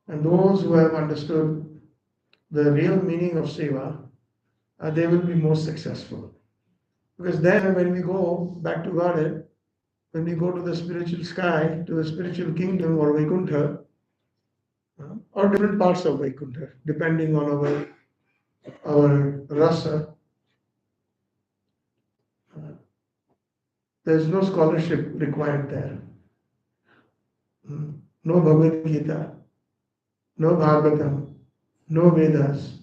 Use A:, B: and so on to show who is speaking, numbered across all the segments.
A: And those who have understood the real meaning of seva, they will be most successful. Because then, when we go back to Godhead, when we go to the spiritual sky, to the spiritual kingdom or Vaikuntha, or different parts of Vaikuntha, depending on our rasa, there is no scholarship required there. No Bhagavad Gita, no Bhagavatam, no Vedas,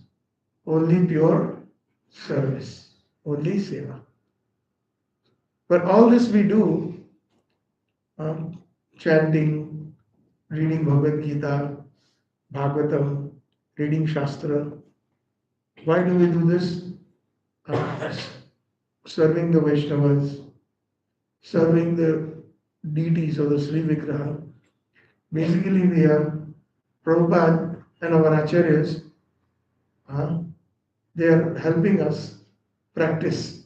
A: only pure service, only seva. But all this we do, chanting, reading Bhagavad Gita, Bhagavatam, reading Shastra. Why do we do this? Serving the Vaishnavas, serving the deities of the Sri Vigraha. Basically, we have Prabhupada and our acharyas, they are helping us practice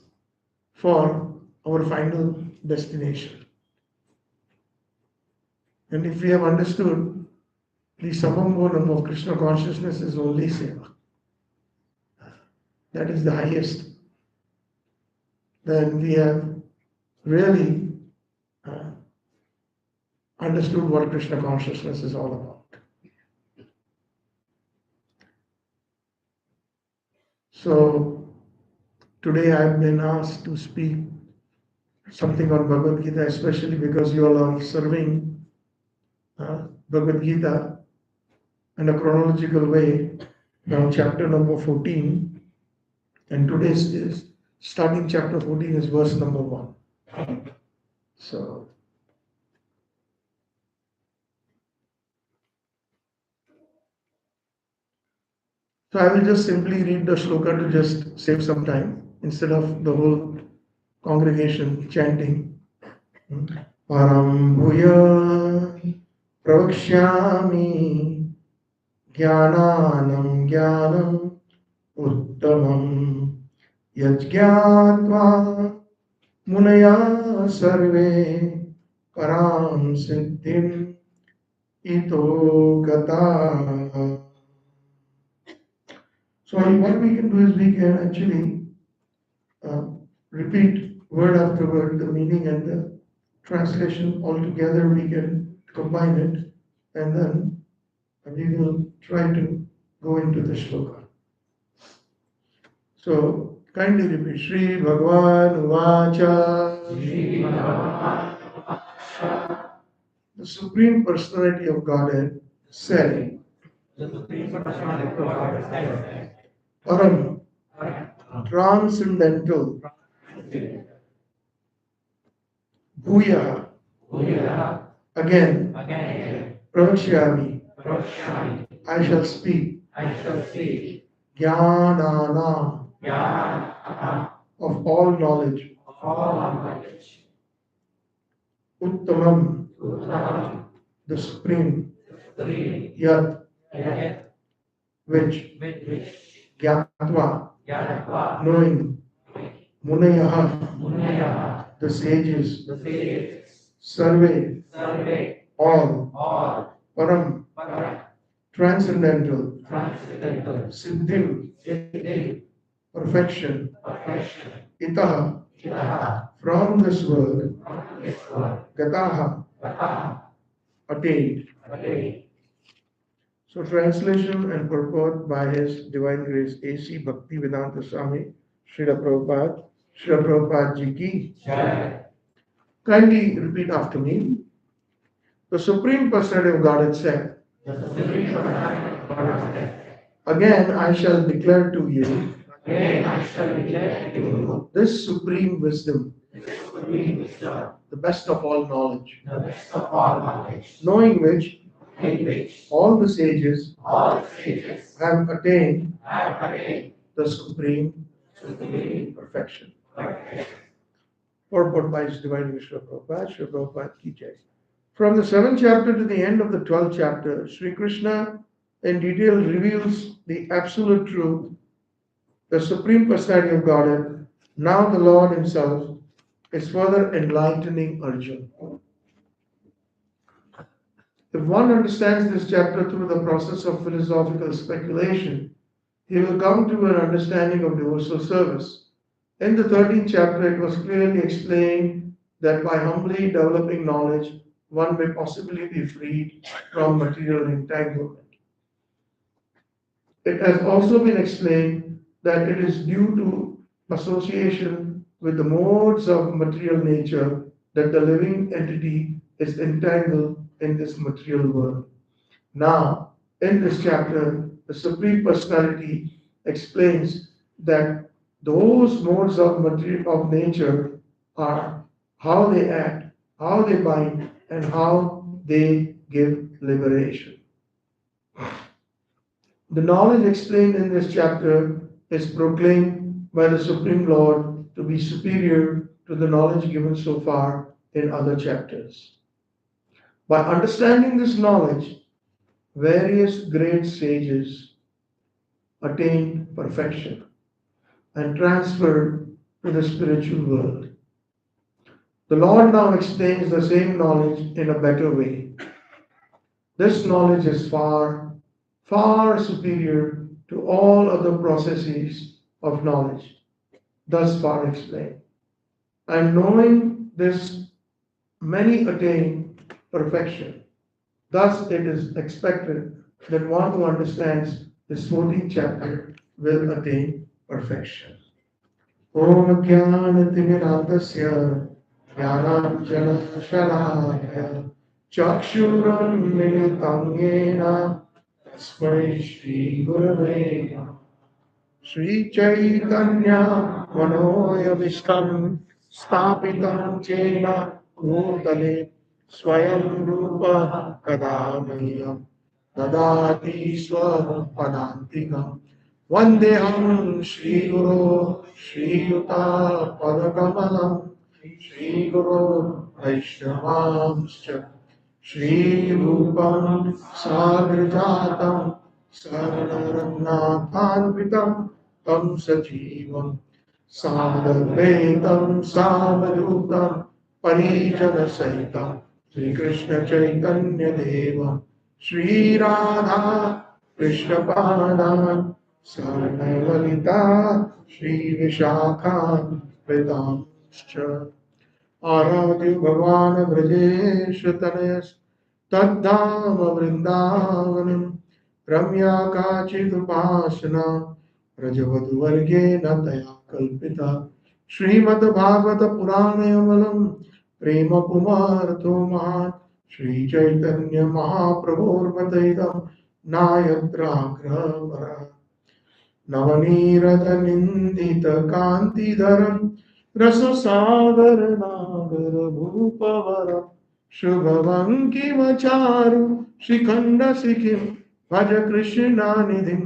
A: for our final destination. And if we have understood the samam gunam of Krishna consciousness is only seva, that is the highest, then we have really understood what Krishna consciousness is all about. So today I have been asked to speak something on Bhagavad Gita, especially because you all are serving Bhagavad Gita in a chronological way. Now chapter number 14, and today's is starting chapter 14 is verse number 1. So I will just simply read the shloka to just save some time instead of the whole congregation chanting. Param bhuya pravakshyami jnananam jnanam uttamam yajñātva munaya sarve param siddhim ito gata. So what we can do is we can actually repeat word after word the meaning and the translation all together. We can combine it, and then we will try to go into the shloka. So kindly repeat. Shri Bhagavan Uvacha. The Supreme Personality of Godhead said, Param, transcendental, Bhuya, again, Pravakshyami, I shall speak, Jnanana, of all knowledge, Uttamam, the Supreme, Yat, which, Gyatva, knowing, Munayaha, the sages, Sarve, all, Param, transcendental, Siddhim, perfection, Itaha, from this world, Gataha, attained. So translation and purport by His Divine Grace A.C. Bhaktivedanta Swami Srila Prabhupada Ji ki. Kindly repeat after me. The Supreme Personality of Godhead said, Again I shall declare to you this supreme wisdom, the best of all knowledge, knowing which all the sages have attained the supreme perfection. Purport by His Divine Grace Prabhupada, Srila Prabhupada ki jai. From the 7th chapter to the end of the 12th chapter, Sri Krishna in detail reveals the absolute truth, the Supreme Personality of Godhead. Now the Lord Himself is further enlightening Arjuna. If one understands this chapter through the process of philosophical speculation, he will come to an understanding of devotional service. In the 13th chapter, it was clearly explained that by humbly developing knowledge, one may possibly be freed from material entanglement. It has also been explained that it is due to association with the modes of material nature that the living entity is entangled in this material world. Now, in this chapter, the Supreme Personality explains that those modes of nature are how they act, how they bind, and how they give liberation. The knowledge explained in this chapter is proclaimed by the Supreme Lord to be superior to the knowledge given so far in other chapters. By understanding this knowledge, various great sages attained perfection and transferred to the spiritual world. The Lord now explains the same knowledge in a better way. This knowledge is far, far superior to all other processes of knowledge, thus far explained. And knowing this, many attain perfection. Thus, it is expected that one who understands this 14th chapter will attain perfection. Om Jnanatimirandasya Jnananjana Chakshuram Militam Yena Tasmai Shri Gurave Namaः. Shri Chaitanya Manoya Vishtam Stapitam Jena Bhutale Swayam Rupa Kadamaya Dadati Swapadantikam Vandeham Shri Guru Shri Yuta Padakamalam Shri Guru Vaishnavamscha Shri Rupam Sagrajatam Saranaratnathanvitam Tam Sajivam Sadadvaitam Savadutam Parijana Saitam Sri Krishna Chaitanya Devam Shri Radha Krishna Padan Sarnavalita Shri Vishakhan Vedamscha Aradhu Bhavan Brajesh Tanayas Taddhama Vrindavanam Ramya Kachidupasana Rajavadu Vargena Taya Kalpita Srimad Bhagavata Puranayamalam Prema Pumartho Mahat Shri Chaitanya Mahaprabhur Bhataidam Nayatra Grahara Navanirata Nindita Kantidaram Rasasagar Nagar Bhupavaram Shubhavanki Macharu Shikhanda Sikhim Bhaja Krishna Nidhim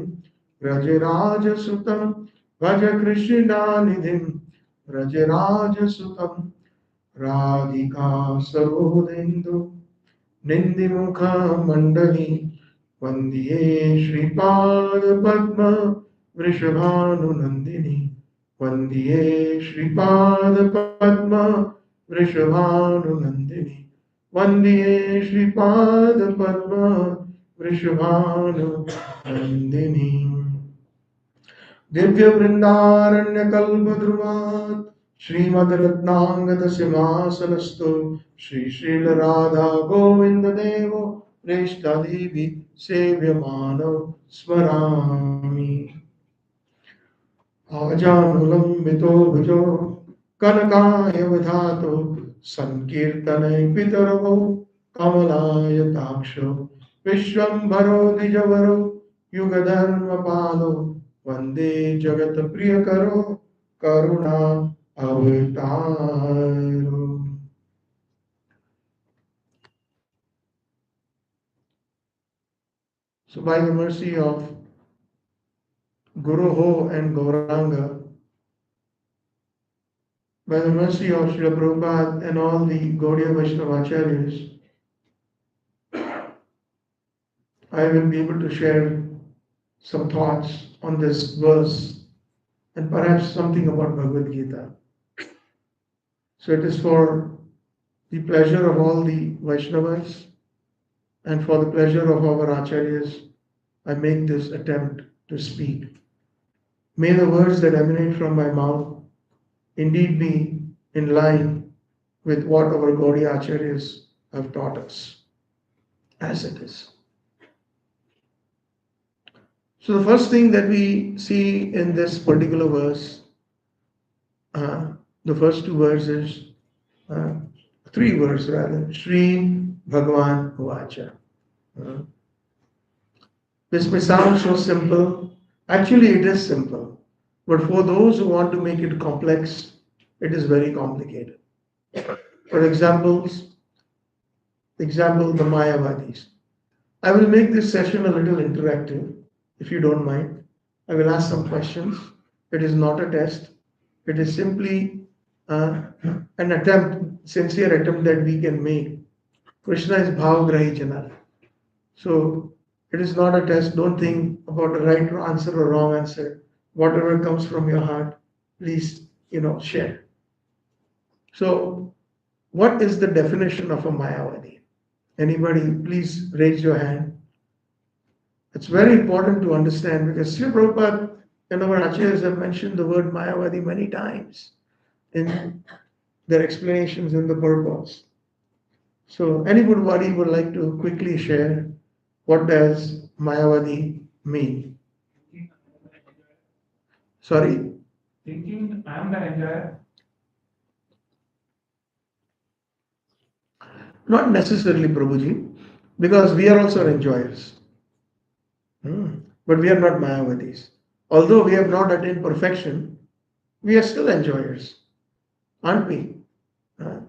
A: Rajaraja Sutam Bhaja Krishna Nidhim Rajaraja Sutam Radhika Sarvodindu Nindimukha Mandali Vandiye Shripad Padma Vrishabhanu Nandini Vandiye Shripad Padma Vrishabhanu Nandini Vandiye Shripad Padma Vrishabhanu Nandini Divya Vrindaranya Kalpadruvat Srimad Ratnangata Simhasanastu Shri Srila Radha Govinda Devo Preshta Devi Sevyamano Smarami Ajanulambito Bhajo Kanakaya Vidhato Sankirtanai Pitaravo Kamalaya Taksho Vishwambharo Dijavaro Yugadharma Palo Vande Jagat Priyakaro Karuna Avataro. So by the mercy of Guru Ho and Gauranga, by the mercy of Srila Prabhupada and all the Gaudiya Vaishnavacharyas, I will be able to share some thoughts on this verse and perhaps something about Bhagavad Gita. So it is for the pleasure of all the Vaishnavas and for the pleasure of our acharyas, I make this attempt to speak. May the words that emanate from my mouth indeed be in line with what our Gaudiya acharyas have taught us, as it is. So the first thing that we see in this particular verse, the first two verses, three verses rather, Shri Bhagavan Uvacha. This may sound so simple. Actually, it is simple. But for those who want to make it complex, it is very complicated. For example, the Mayavadis. I will make this session a little interactive, if you don't mind. I will ask some questions. It is not a test. It is simply an attempt, sincere attempt that we can make. Krishna is Bhavagrahi Janal. So it is not a test. Don't think about a right answer or wrong answer. Whatever comes from your heart, please, share. So, what is the definition of a Mayavadi? Anybody, please raise your hand. It's very important to understand because Sri Prabhupada and our acharyas have mentioned the word Mayavadi many times in their explanations in the purports. So, anybody would like to quickly share what does Mayavadi mean? Sorry?
B: Thinking I am the enjoyer.
A: Not necessarily, Prabhuji, because we are also enjoyers. But we are not Mayavadis. Although we have not attained perfection, we are still enjoyers, aren't we?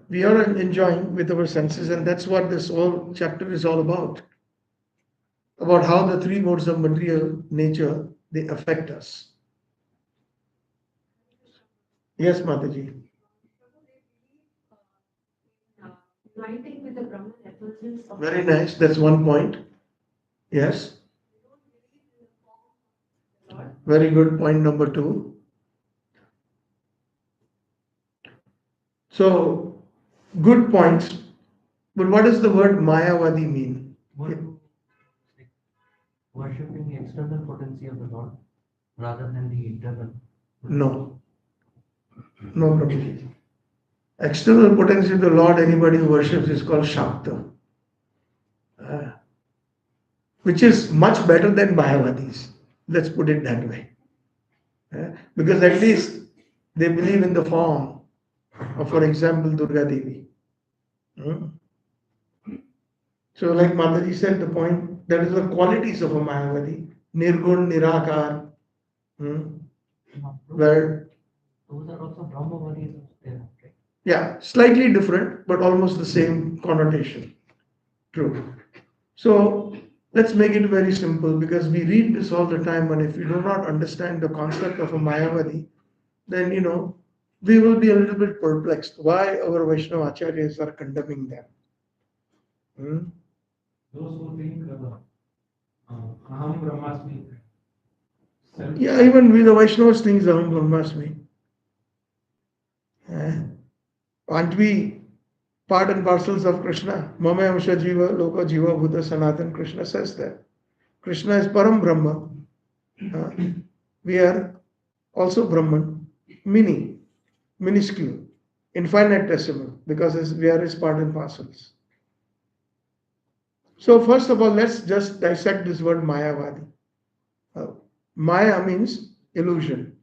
A: We are enjoying with our senses, and that's what this whole chapter is all about how the three modes of material nature, they affect us. Yes, Mataji.
C: Uniting with the Brahman effulgence of
A: Very nice. That's one point. Yes. Very good. Point number two. So, good points. But what does the word Mayavadi mean?
D: Worshipping the external potency of the Lord rather than the internal.
A: No. No, Prabhuji. External potency of the Lord, anybody who worships is called Shakta, which is much better than Mayavadis. Let's put it that way. Because at least they believe in the form of, for example, Durga Devi. So, like Mataji said, the point, that is the qualities of a Mayavadi. Nirgun, Nirakar, where
D: Those are also Brahmavadis there, right?
A: yeah, slightly different, but almost the same connotation. True. So let's make it very simple because we read this all the time, and if we do not understand the concept of a Mayavadi, then we will be a little bit perplexed why our Vaishnava acharyas are condemning them.
B: Those who think Aham Brahmasmi.
A: Yeah, even with the Vaishnavas things Aham Brahmasmi. Aren't we part and parcels of Krishna? Mama Amsha Jiva, Loka Jiva, Buddha Sanatan, Krishna says that. Krishna is Param Brahma. We are also Brahman, minuscule, infinitesimal, because we are his part and parcels. So first of all, let's just dissect this word Mayavadi. Maya means illusion.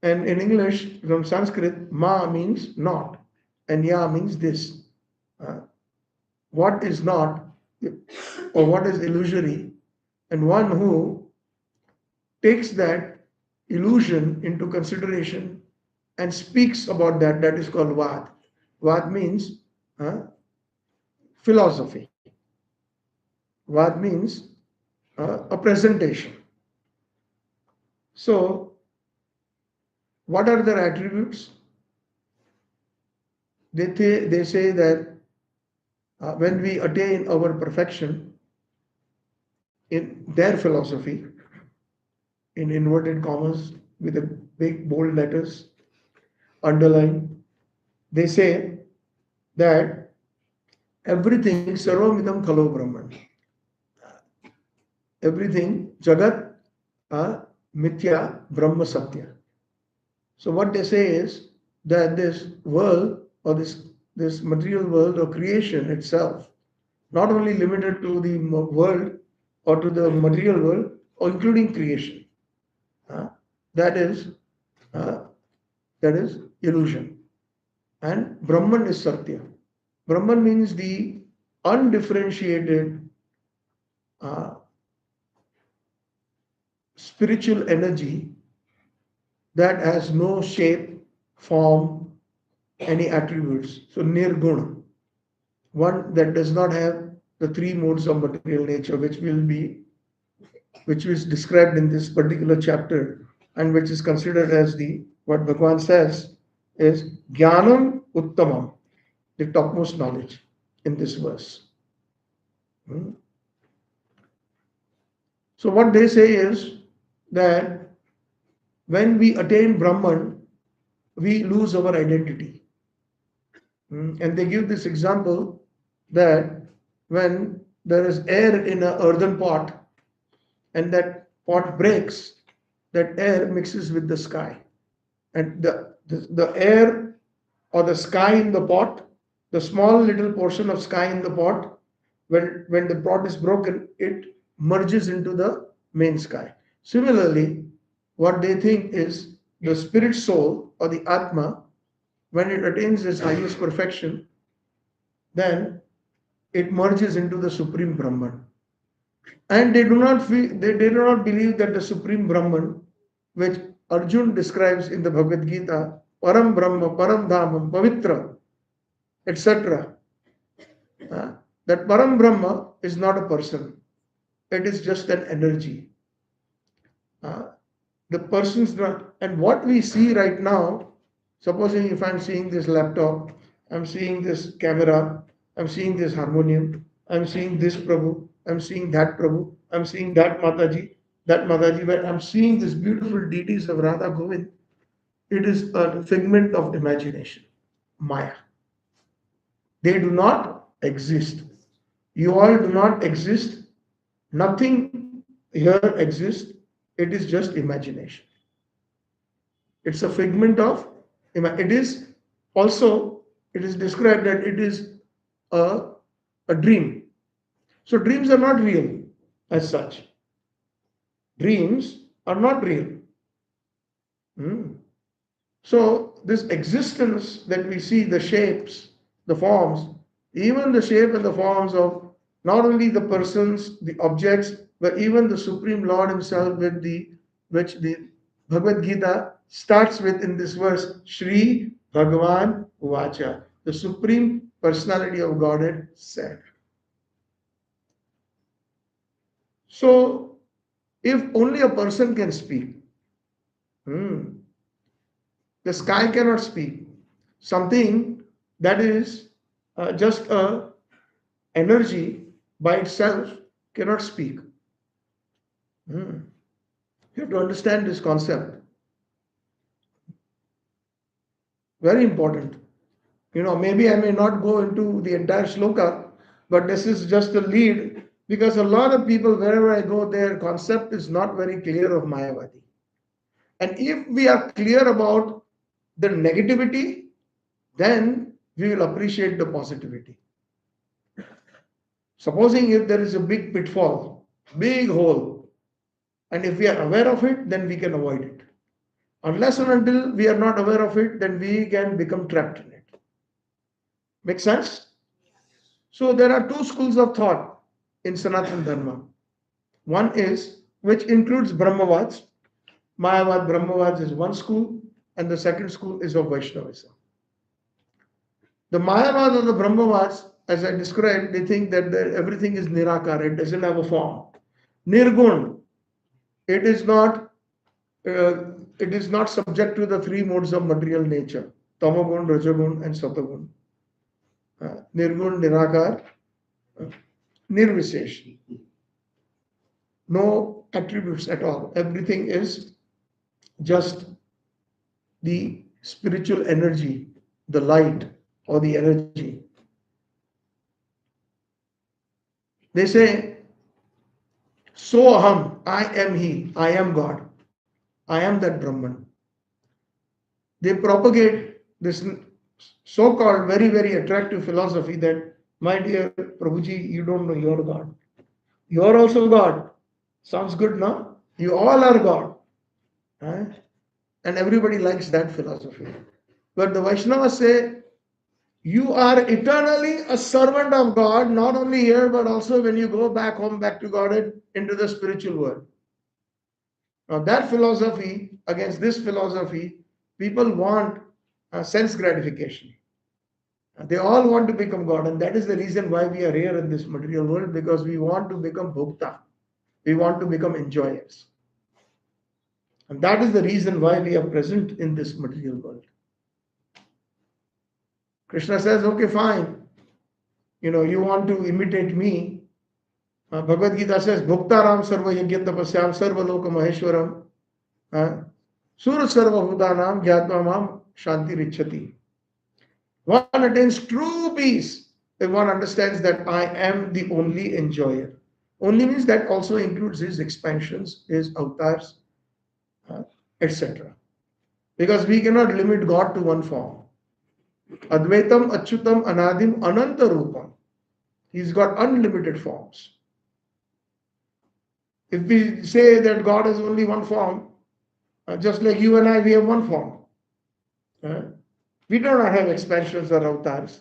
A: And in English, from Sanskrit, Ma means not, and Ya means this. What is not, or what is illusory, and one who takes that illusion into consideration and speaks about that is called Vad. Vad means philosophy. Vad means a presentation. So, what are their attributes? They say that when we attain our perfection, in their philosophy, in inverted commas with a big bold letters underlined, they say that everything sarvamidam khalo brahman. everything, Jagat, Mithya, Brahma Satya. So what they say is that this world or this material world or creation itself, not only limited to the world or to the material world, or including creation, uh, that is uh, that is illusion. And Brahman is Satya. Brahman means the undifferentiated uh, spiritual energy that has no shape, form, any attributes. So nirguna, one that does not have the three modes of material nature, which is described in this particular chapter, and which is considered as the what Bhagavan says is Jnanam Uttamam, the topmost knowledge in this verse. Hmm. So what they say is that when we attain Brahman, we lose our identity. And they give this example that when there is air in an earthen pot and that pot breaks, that air mixes with the sky. And the air or the sky in the pot, the small little portion of sky in the pot, when the pot is broken, it merges into the main sky. Similarly, what they think is the spirit soul or the Atma, when it attains its highest perfection, then it merges into the Supreme Brahman. And they do not believe that the Supreme Brahman, which Arjun describes in the Bhagavad Gita, Param Brahma, Param Dhamam, Pavitra, etc. That Param Brahma is not a person, it is just an energy. The person's not, and what we see right now, supposing if I'm seeing this laptop, I'm seeing this camera, I'm seeing this harmonium, I'm seeing this Prabhu, I'm seeing that Prabhu, I'm seeing that Mataji, where I'm seeing these beautiful deities of Radha Govind, it is a figment of imagination, Maya. They do not exist. You all do not exist. Nothing here exists. It is just imagination. It's a figment of it is also it is described that it is a, a dream. So dreams are not real as such. Dreams are not real. Hmm. So this existence that we see, the shapes, the forms, even the shape and the forms of not only the persons, the objects, but even the Supreme Lord Himself, with the which the Bhagavad Gita starts with in this verse, Shri Bhagavan Uvacha, the Supreme Personality of Godhead said. So, if only a person can speak, the sky cannot speak. Something that is just a energy by itself cannot speak. You have to understand this concept. Very important. Maybe I may not go into the entire shloka, but this is just a lead because a lot of people, wherever I go, their concept is not very clear of Mayavadi. And if we are clear about the negativity, then we will appreciate the positivity. Supposing if there is a big pitfall, big hole, and if we are aware of it, then we can avoid it. Unless and until we are not aware of it, then we can become trapped in it. Make sense? So there are two schools of thought in Sanatana Dharma. One is, which includes Brahmavads. Mayavad Brahmavads is one school, and the second school is of Vaishnavism. The Mayavad or the Brahmavads, as I described, they think that everything is Nirakara, it doesn't have a form. Nirgun, it is not subject to the three modes of material nature, Tamagun, Rajagun, and Satagun. Nirgun, Nirakar, Nirvisesh. No attributes at all. Everything is just the spiritual energy, the light or the energy. They say, So aham, I am he, I am God, I am that Brahman. They propagate this so-called very, very attractive philosophy that, my dear Prabhuji, you don't know you're God. You're also God. Sounds good, no? You all are God. Huh? And everybody likes that philosophy. But the Vaishnavas say, you are eternally a servant of God, not only here, but also when you go back home, back to God, into the spiritual world. Now, that philosophy, against this philosophy, people want sense gratification. They all want to become God, and that is the reason why we are here in this material world, because we want to become bhokta. We want to become enjoyers. And that is the reason why we are present in this material world. Krishna says, okay, fine. You want to imitate me. Bhagavad Gita says, Bhoktaram sarva yajna tapasyam sarva loka maheshwaram. Surat sarva bhutanam gyatma mam shanti richati. One attains true peace if one understands that I am the only enjoyer. Only means that also includes his expansions, his avatars, etc. Because we cannot limit God to one form. Advaitam, Achyutam, Anadim, Ananta Rupam. He's got unlimited forms. If we say that God has only one form, just like you and I, we have one form. We do not have expansions or avatars.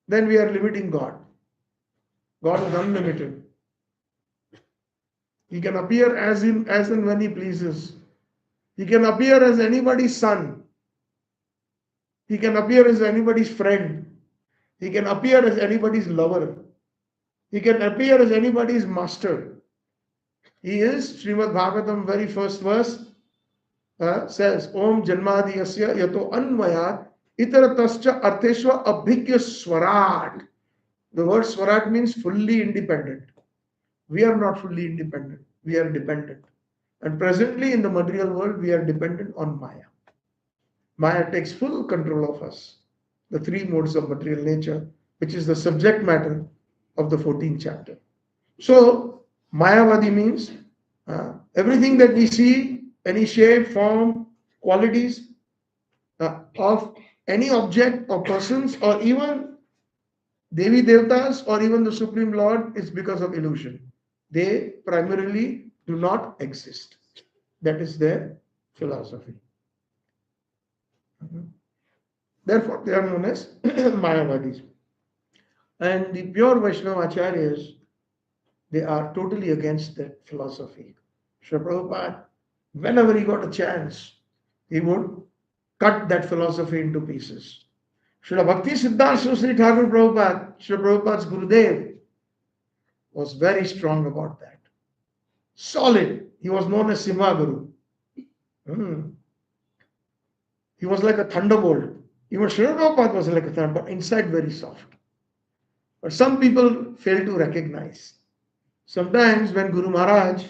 A: Then we are limiting God. God is unlimited. He can appear as and when he pleases. He can appear as anybody's son. He can appear as anybody's friend. He can appear as anybody's lover. He can appear as anybody's master. He is, Srimad Bhagavatam, very first verse, says, Om Janmadiyasya Yato Anmaya Itaratascha Artheshwa Abhikya Swarat. The word Swarat means fully independent. We are not fully independent. We are dependent. And presently in the material world, we are dependent on Maya. Maya takes full control of us. The three modes of material nature, which is the subject matter of the 14th chapter. So, Mayavadi means everything that we see, any shape, form, qualities of any object or persons or even Devi Devtas or even the Supreme Lord is because of illusion. They primarily do not exist. That is their philosophy. Therefore, they are known as Mayavadis. And the pure Vaishnava Acharyas, they are totally against that philosophy. Srila Prabhupada, whenever he got a chance, he would cut that philosophy into pieces. Srila Bhakti Siddhanta Saraswati Thakur Prabhupada, Srila Prabhupada's Gurudev, was very strong about that. Solid. He was known as Simha Guru. He was like a thunderbolt. Even Srila Prabhupada was like a thunderbolt, inside very soft. But some people fail to recognize. Sometimes when Guru Maharaj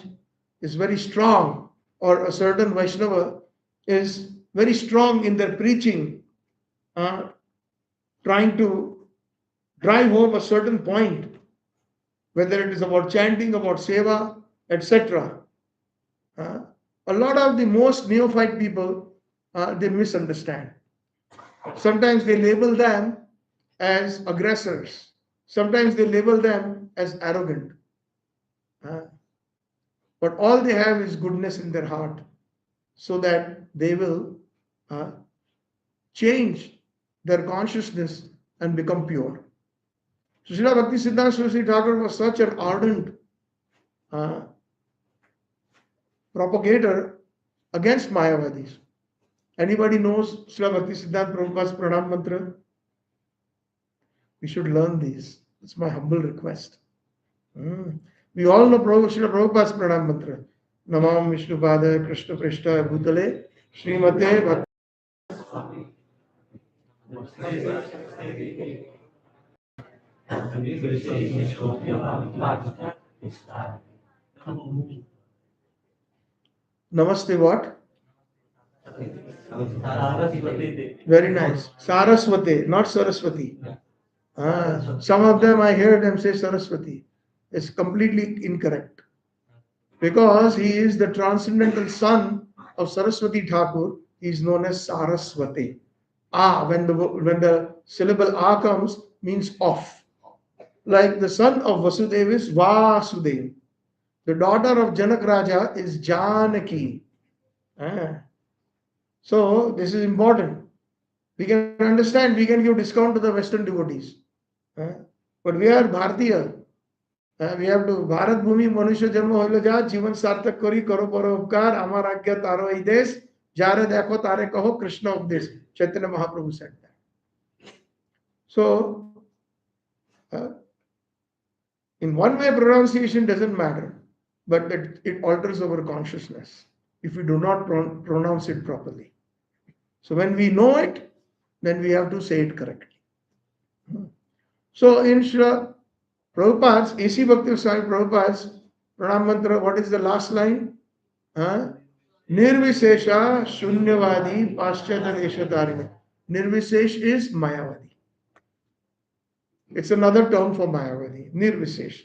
A: is very strong, or a certain Vaishnava is very strong in their preaching, trying to drive home a certain point, whether it is about chanting, about seva, etc. A lot of the most neophyte people, they misunderstand. Sometimes they label them as aggressors. Sometimes they label them as arrogant. But all they have is goodness in their heart, so that they will change their consciousness and become pure. So Srila Bhakti Siddhanta Saraswati Thakur was such an ardent propagator against Mayavadis. Anybody knows Srila Bhakti Siddhanta Prabhupada's Pranam Mantra? We should learn these. It's my humble request. We all know Srila Prabhupada's Pranam Mantra. Namam Vishnupada Krishna Prishta Bhutale Srimate Bhakti. Namaste what? Very nice. Saraswati, not Saraswati. Some of them I hear them say Saraswati. is completely incorrect. Because he is the transcendental son of Saraswati Thakur, he is known as Saraswati. When the syllable A comes, means off. Like the son of Vasudeva is Vasudeva. The daughter of Janak Raja is Janaki. So this is important. We can understand, we can give discount to the Western devotees. But we are Bharatiya. We have to Bharat Bhumi Manusha Janma Hoilo Ja Jivan Sartak Kori Karo Paropkar Amar Agya Taro Ides Jare Dekho Tare Kaho Krishna Updesh. Chaitanya Mahaprabhu said that. So in one way pronunciation doesn't matter, but it alters our consciousness if we do not pronounce it properly. So when we know it, then we have to say it correctly. So in Srila Prabhupada's, A.C. Bhakti Swami Prabhupada's Pranam Mantra, what is the last line? Nirvisesha Shunyavadi Paschata Deshatarine. Nirvisesh is Mayavadi. It's another term for Mayavadi. Nirvisesh.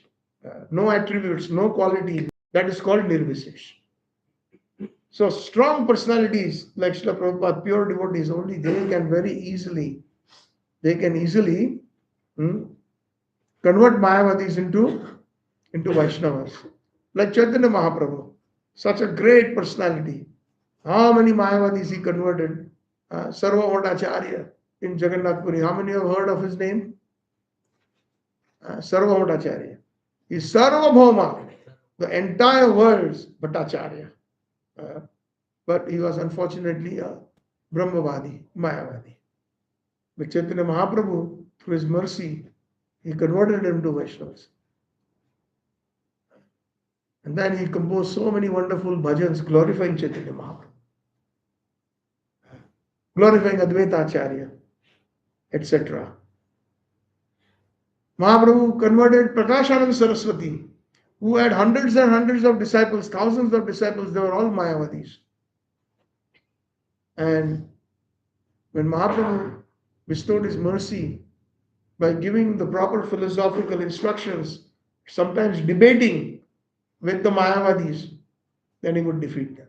A: No attributes, no quality. That is called Nirvisesh. So strong personalities like Srila Prabhupada, pure devotees, only they can easily convert Mayavadis into Vaishnavas. Like Chaitanya Mahaprabhu, such a great personality. How many Mayavadis he converted? Sarva Bhattacharya in Jagannath Puri. How many have heard of his name? Sarva Bhattacharya. He is Sarva Bhauma, the entire world's Bhattacharya. But he was unfortunately a Brahmavadi, Mayavadi. But Chaitanya Mahaprabhu, through his mercy, he converted him to Vaishnavas. And then he composed so many wonderful bhajans glorifying Chaitanya Mahaprabhu, glorifying Advaita Acharya, etc. Mahaprabhu converted Prakashananda Saraswati, who had hundreds and hundreds of disciples, thousands of disciples. They were all Mayavadis. And when Mahaprabhu bestowed his mercy by giving the proper philosophical instructions, sometimes debating with the Mayavadis, then he would defeat them.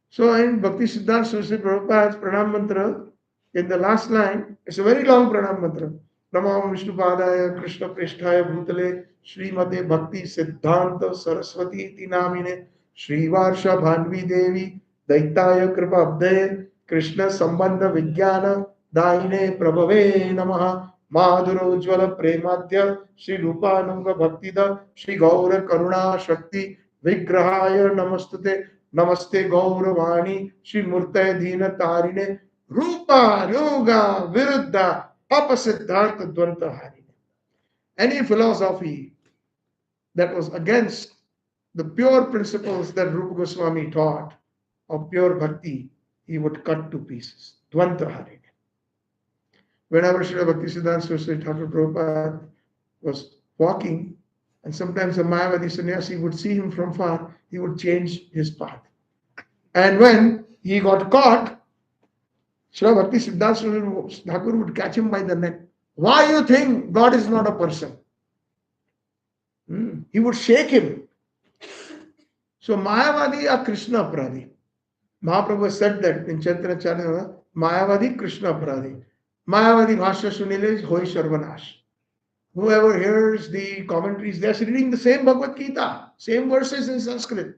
A: So in Bhakti Siddhanta Saraswati Prabhupada's Pranam Mantra, in the last line, it's a very long Pranam Mantra. Namam Vishnupadaya Krishna Pristhaya Bhutale Srimate Bhakti Siddhanta Saraswati Iti Namine Shri Varsha Bhanvi Devi Daitaya Kripa Abdaye Krishna Sambandha Vijnana Daine Prabhave Namaha Madhuro Ujvala Premadhya Shri Rupananga Bhaktida Shri Gaura Karuna Shakti Vigrahaya Namastute Namaste Gauravani Shri Murtaya Dina Tarine Rupa Yoga Viruddha Apasiddhartha Dvanta Harine. Any philosophy that was against the pure principles that Rupa Goswami taught of pure bhakti, he would cut to pieces. Dvanta Harine. Whenever Srila Bhaktisiddhanta Saraswati Thakur Prabhupada was walking, and sometimes a Mayavadi sannyasi would see him from far, he would change his path. And when he got caught, Srila Bhaktisiddhanta Saraswati Thakur would catch him by the neck. Why you think God is not a person? He would shake him. So Mayavadi are Krishna Aparadhi. Mahaprabhu said that in Chaitanya Charita, Mayavadi Krishna Aparadhi. Mayavadi Bhashya Sunile Hoi Sarvanash. Whoever hears the commentaries, they are reading the same Bhagavad Gita, same verses in Sanskrit.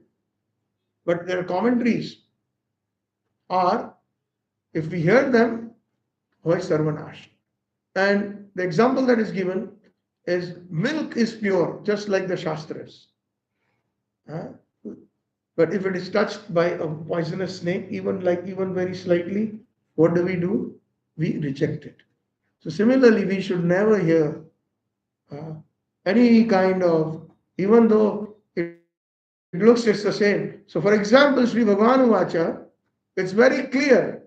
A: But their commentaries are, if we hear them, Hoi Sarvanash. And the example that is given is milk is pure, just like the Shastras. But if it is touched by a poisonous snake, even very slightly, what do? We reject it. So similarly, we should never hear any kind of, even though it looks just the same. So for example, Sri Bhagavan Vacha, it's very clear.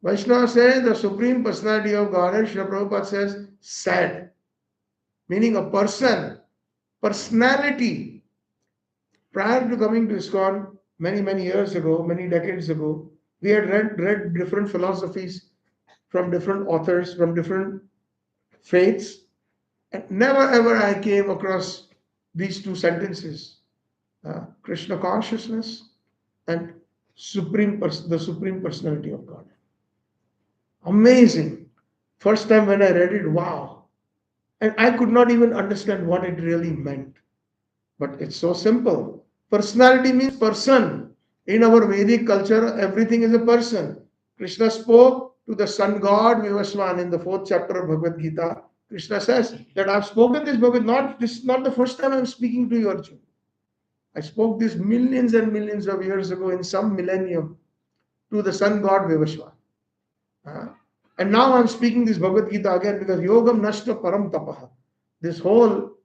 A: Vaishnava says the Supreme Personality of Godhead, Srila Prabhupada says, sad, meaning a person, personality. Prior to coming to Iskcon, many years ago, many decades ago, we had read different philosophies from different authors, from different faiths, and never ever I came across these two sentences, Krishna consciousness and the Supreme Personality of God. Amazing. First time when I read it, wow. And I could not even understand what it really meant. But it's so simple. Personality means person. In our Vedic culture, everything is a person. Krishna spoke to the sun god Vivaswan in the 4th chapter of Bhagavad Gita. Krishna says that I've spoken this is not the first time I'm speaking to you, Arjuna. I spoke this millions and millions of years ago in some millennium to the sun god Vivaswan. And now I'm speaking this Bhagavad Gita again because Yogam Nashta Param Tapaha. This whole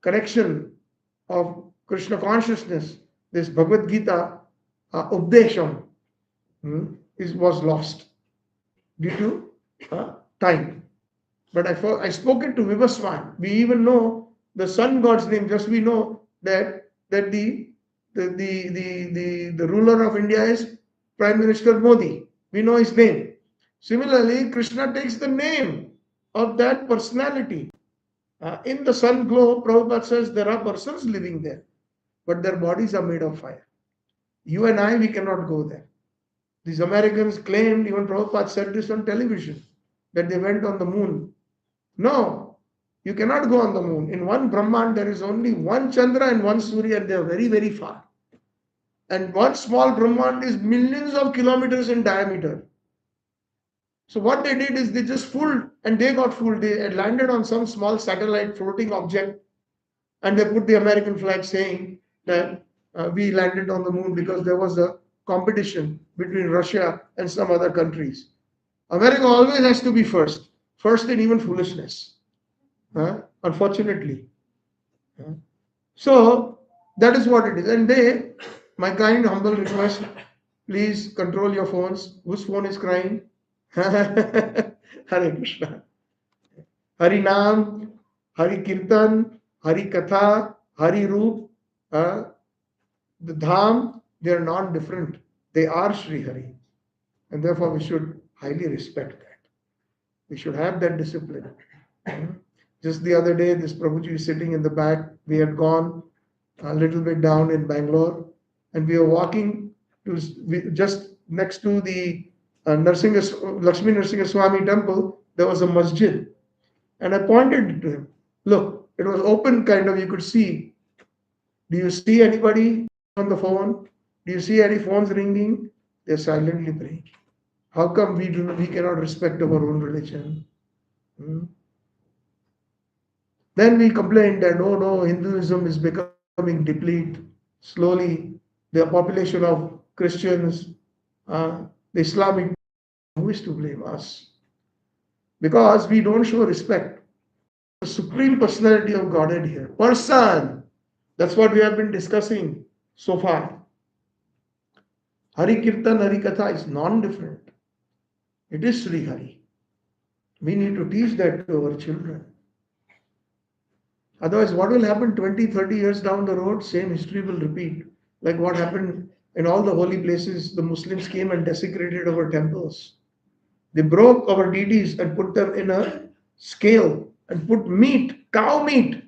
A: connection of Krishna consciousness, this Bhagavad Gita Updesham was lost due to time. But I spoke it to Vivaswan. We even know the sun god's name. Just we know that the ruler of India is Prime Minister Modi. We know his name. Similarly, Krishna takes the name of that personality. In the sun globe, Prabhupada says there are persons living there, but their bodies are made of fire. You and I, we cannot go there. These Americans claimed, even Prabhupada said this on television, that they went on the moon. No, you cannot go on the moon. In one Brahman, there is only one Chandra and one Surya, and they are very, very far. And one small Brahman is millions of kilometers in diameter. So what they did is they just fooled, and they got fooled. They had landed on some small satellite floating object, and they put the American flag saying that we landed on the moon because there was a competition between Russia and some other countries. America always has to be first in even foolishness, unfortunately. So that is what it is. And my kind, humble request, please control your phones. Whose phone is crying? Hare Krishna. Hari Nam, Hari Kirtan, Hari Katha, Hari Roop, the Dham, they are non-different. They are Sri Hari. And therefore we should highly respect that. We should have that discipline. Just the other day, this Prabhuji is sitting in the back. We had gone a little bit down in Bangalore, and we were walking just next to the Lakshmi Narasimha Swami temple. There was a masjid, and I pointed to him. Look, it was open, kind of. You could see. Do you see anybody on the phone? Do you see any phones ringing? They're silently praying. How come we cannot respect our own religion? Then we complained that no, Hinduism is becoming depleted. Slowly, the population of Christians, the Islamic, who is to blame? Us? Because we don't show respect. The Supreme Personality of Godhead here. Person. That's what we have been discussing so far. Hari Kirtan, Hari Katha is non-different. It is Sri Hari. We need to teach that to our children. Otherwise, what will happen 20, 30 years down the road? Same history will repeat. Like what happened in all the holy places, the Muslims came and desecrated our temples. They broke our deities and put them in a scale and put cow meat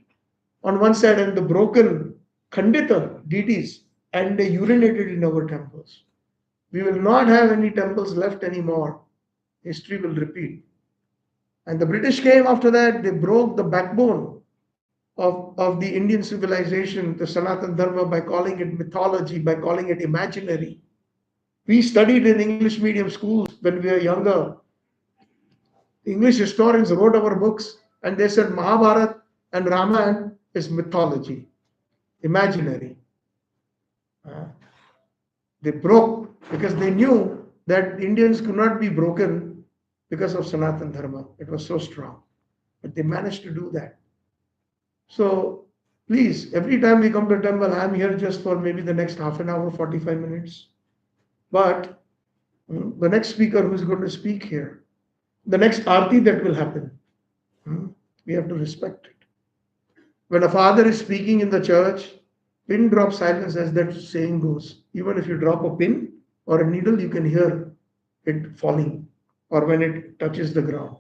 A: on one side and the broken Khandita deities, and they urinated in our temples. We will not have any temples left anymore. History will repeat. And the British came after that. They broke the backbone of the Indian civilization, the Sanatana Dharma, by calling it mythology, by calling it imaginary. We studied in English medium schools when we were younger. English historians wrote our books and they said Mahabharata and Ramayana is mythology, imaginary. They broke because they knew that Indians could not be broken because of Sanatana Dharma. It was so strong. But they managed to do that. So please, every time we come to a temple, I'm here just for maybe the next half an hour, 45 minutes. But the next speaker who's going to speak here, the next arti that will happen, we have to respect it. When a father is speaking in the church, pin drop silence, as that saying goes. Even if you drop a pin or a needle, you can hear it falling, or when it touches the ground.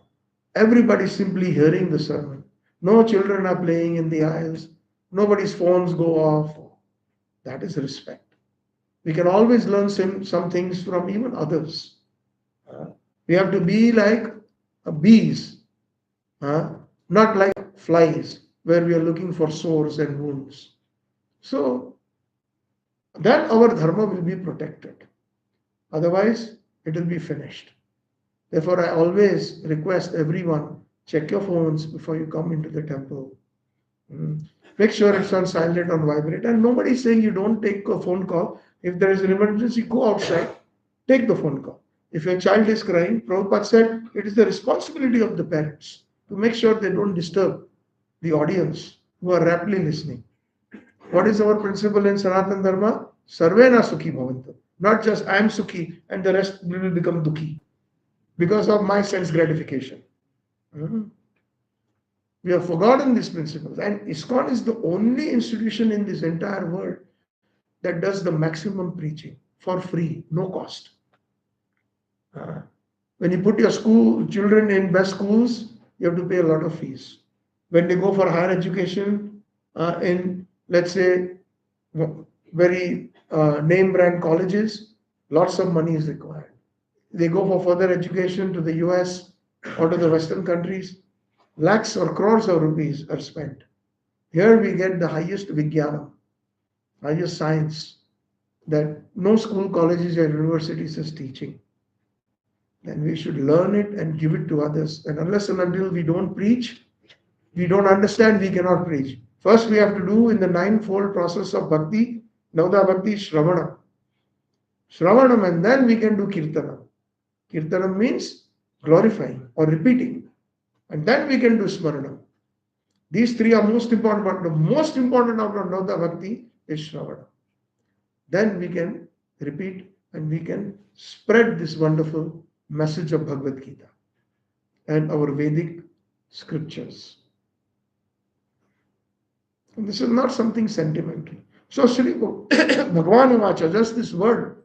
A: Everybody is simply hearing the sermon. No children are playing in the aisles. Nobody's phones go off. That is respect. We can always learn some things from even others. Uh, we have to be like bees, not like flies, where we are looking for sores and wounds. So then our dharma will be protected. Otherwise, it will be finished. Therefore, I always request everyone, check your phones before you come into the temple. Mm. Make sure it's on silent, on vibrate. And nobody is saying you don't take a phone call. If there is an emergency, go outside, take the phone call. If your child is crying, Prabhupada said it is the responsibility of the parents to make sure they don't disturb the audience who are raptly listening. What is our principle in Sanatana Dharma? Sarvena Sukhi Bhavantu. Not just I am Sukhi and the rest will become Dukhi because of my sense gratification. Mhm. We have forgotten these principles. And Iskcon is the only institution in this entire world that does the maximum preaching for free, no cost. Uh, when you put your school children in best schools, you have to pay a lot of fees. When they go for higher education in, let's say, very name brand colleges, lots of money is required. They go for further education to the US or to the Western countries, lakhs or crores of rupees are spent. Here we get the highest Vijnana, highest science that no school, colleges, or universities is teaching. Then we should learn it and give it to others. And unless and until we don't preach, we don't understand, we cannot preach. First, we have to do in the ninefold process of bhakti, Navda Bhakti, Shravanam. Shravanam, and then we can do Kirtanam. Kirtanam means glorifying or repeating. And then we can do Smaranam. These three are most important, but the most important of Navda Bhakti is Shravana. Then we can repeat and we can spread this wonderful message of Bhagavad Gita and our Vedic scriptures. And this is not something sentimental. So Sri Bhagavan Vacha, just this word.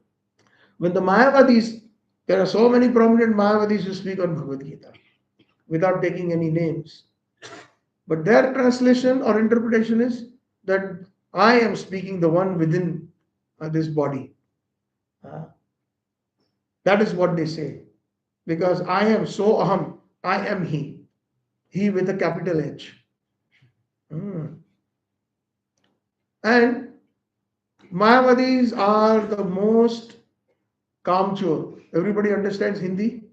A: When the Mayavadis, there are so many prominent Mayavadis who speak on Bhagavad Gita without taking any names. But their translation or interpretation is that I am speaking the one within this body. That is what they say. Because I am so aham, I am he. He with a capital H. And Mayavadis are the most kamchor. Everybody understands Hindi?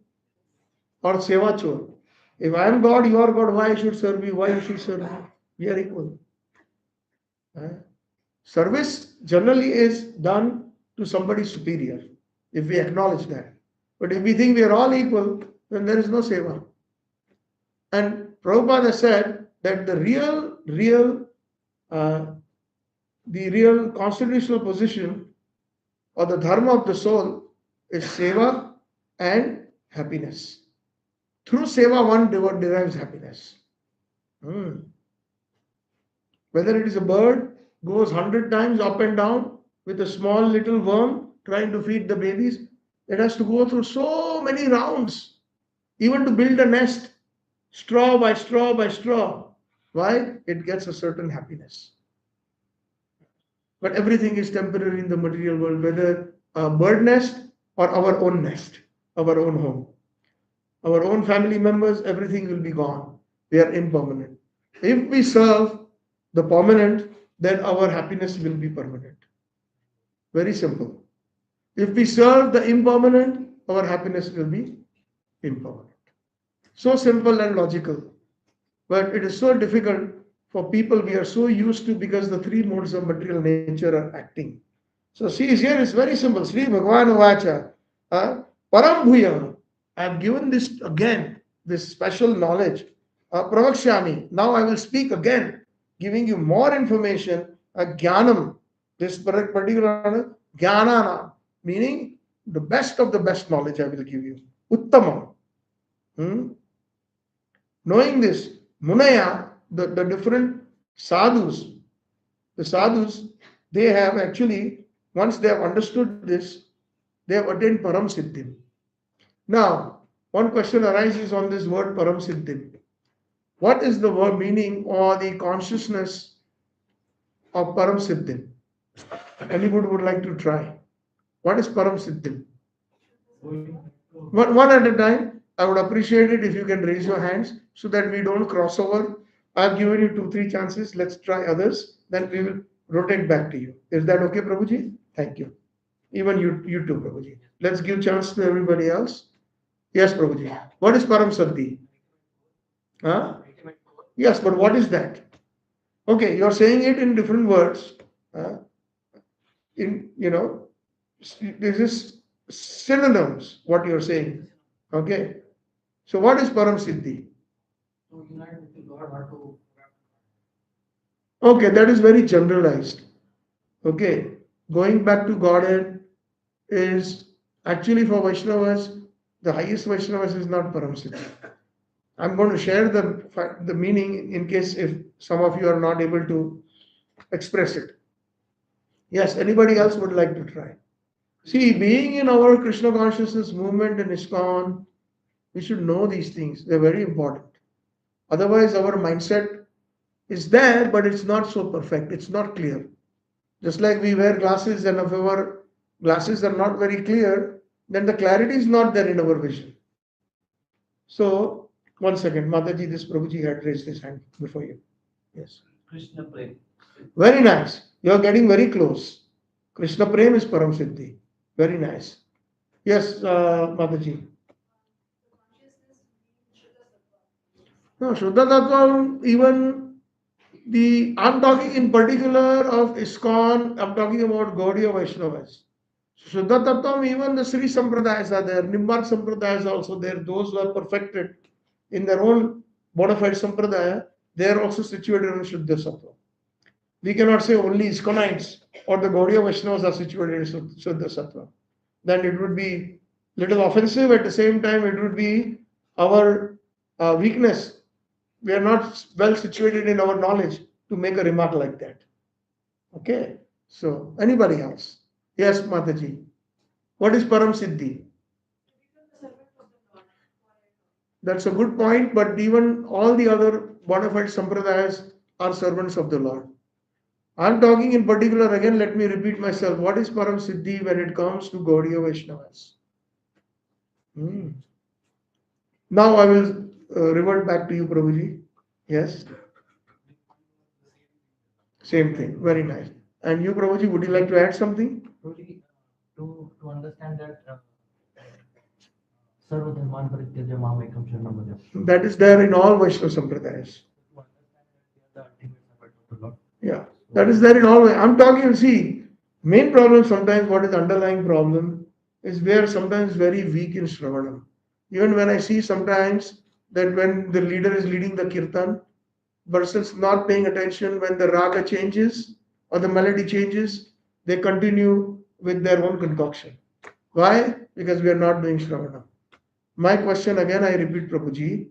A: Or sevachor. If I am God, you are God, why I should serve you? Why you should serve me? We are equal. Service generally is done to somebody superior, if we acknowledge that. But if we think we are all equal, then there is no seva. And Prabhupada said that the real constitutional position or the dharma of the soul is seva and happiness. Through seva, one derives happiness. Whether it is a bird goes 100 times up and down with a small little worm trying to feed the babies, it has to go through so many rounds, even to build a nest, straw by straw by straw. Why? It gets a certain happiness. But everything is temporary in the material world, whether a bird nest or our own nest, our own home. Our own family members, everything will be gone. They are impermanent. If we serve the permanent, then our happiness will be permanent. Very simple. If we serve the impermanent, our happiness will be impermanent. So simple and logical. But it is so difficult for people we are so used to because the three modes of material nature are acting. So see, here is very simple. Sri Bhagavan Vacha, Param Bhuya. I have given this again, this special knowledge. Pravakshami. Now I will speak again, giving you more information. Jnanam. This particular Jnanana, meaning the best of the best knowledge I will give you. Uttamam. Knowing this, Munaya, the different sadhus, the sadhus, they have actually, once they have understood this, they have attained Param Siddhim. Now, one question arises on this word Param Siddhim. What is the word meaning or the consciousness of Param Siddhi. Anybody would like to try? What is Param Siddhi? One at a time. I would appreciate it if you can raise your hands so that we don't cross over. I've given you 2, 3 chances. Let's try others. Then we will rotate back to you. Is that okay, Prabhuji? Thank you. Even you too, Prabhuji. Let's give chance to everybody else. Yes, Prabhuji. What is Param Siddhi? Huh? Yes, but what is that? Okay, you're saying it in different words. In this is synonyms. What you're saying. Okay. So what is Param Siddhi?
D: To unite with the God or to
A: Okay, that is very generalized. Okay, going back to Godhead is actually for Vaishnavas, the highest Vaishnavas is not Param Siddhi. I'm going to share the meaning in case if some of you are not able to express it. Yes, anybody else would like to try? See, being in our Krishna consciousness movement in Iskcon, we should know these things. They're very important. Otherwise, our mindset is there, but it's not so perfect. It's not clear. Just like we wear glasses, and if our glasses are not very clear, then the clarity is not there in our vision. So, one second, Mataji, this Prabhuji had raised his hand before you. Yes.
D: Krishna Prem.
A: Very nice. You are getting very close. Krishna Prem is Param Siddhi. Very nice. Yes, Mataji. No, Shuddha Tattva, even I'm talking in particular of Iskcon, I'm talking about Gaudiya Vaishnavas. Shuddha Tattvam, even the Sri Sampradayas are there, Nimbar Sampradayas are also there, those who are perfected in their own bona fide Sampradaya, they are also situated in Shuddha Sattva. We cannot say only Iskconites or the Gaudiya Vaishnavas are situated in Shuddha Sattva. Then it would be little offensive, at the same time it would be our weakness. We are not well situated in our knowledge to make a remark like that. Okay, so anybody else? Yes, Mataji. What is Param Siddhi? That's a good point, but even all the other bona fide sampradayas are servants of the Lord. I'm talking in particular, again, let me repeat myself. What is Param Siddhi when it comes to Gaudiya Vaishnavas? Now I will revert back to you, Prabhuji. Yes? Same thing. Very nice. And you, Prabhuji, would you like to add something?
D: Truly, to understand that Sarva Dharman Parityajya Mamekam Sharanam Bhaja.
A: That is there in all Vaishnava Sampradayas.
D: To understand that we are the ultimate servant of the Lord.
A: Yeah, that is there in all. I'm talking, see, main problem sometimes, what is the underlying problem is we are sometimes very weak in Shravanam. Even when I see sometimes that when the leader is leading the kirtan, versus not paying attention when the raga changes or the melody changes, they continue with their own concoction. Why? Because we are not doing Shravanam. My question again, I repeat, Prabhuji,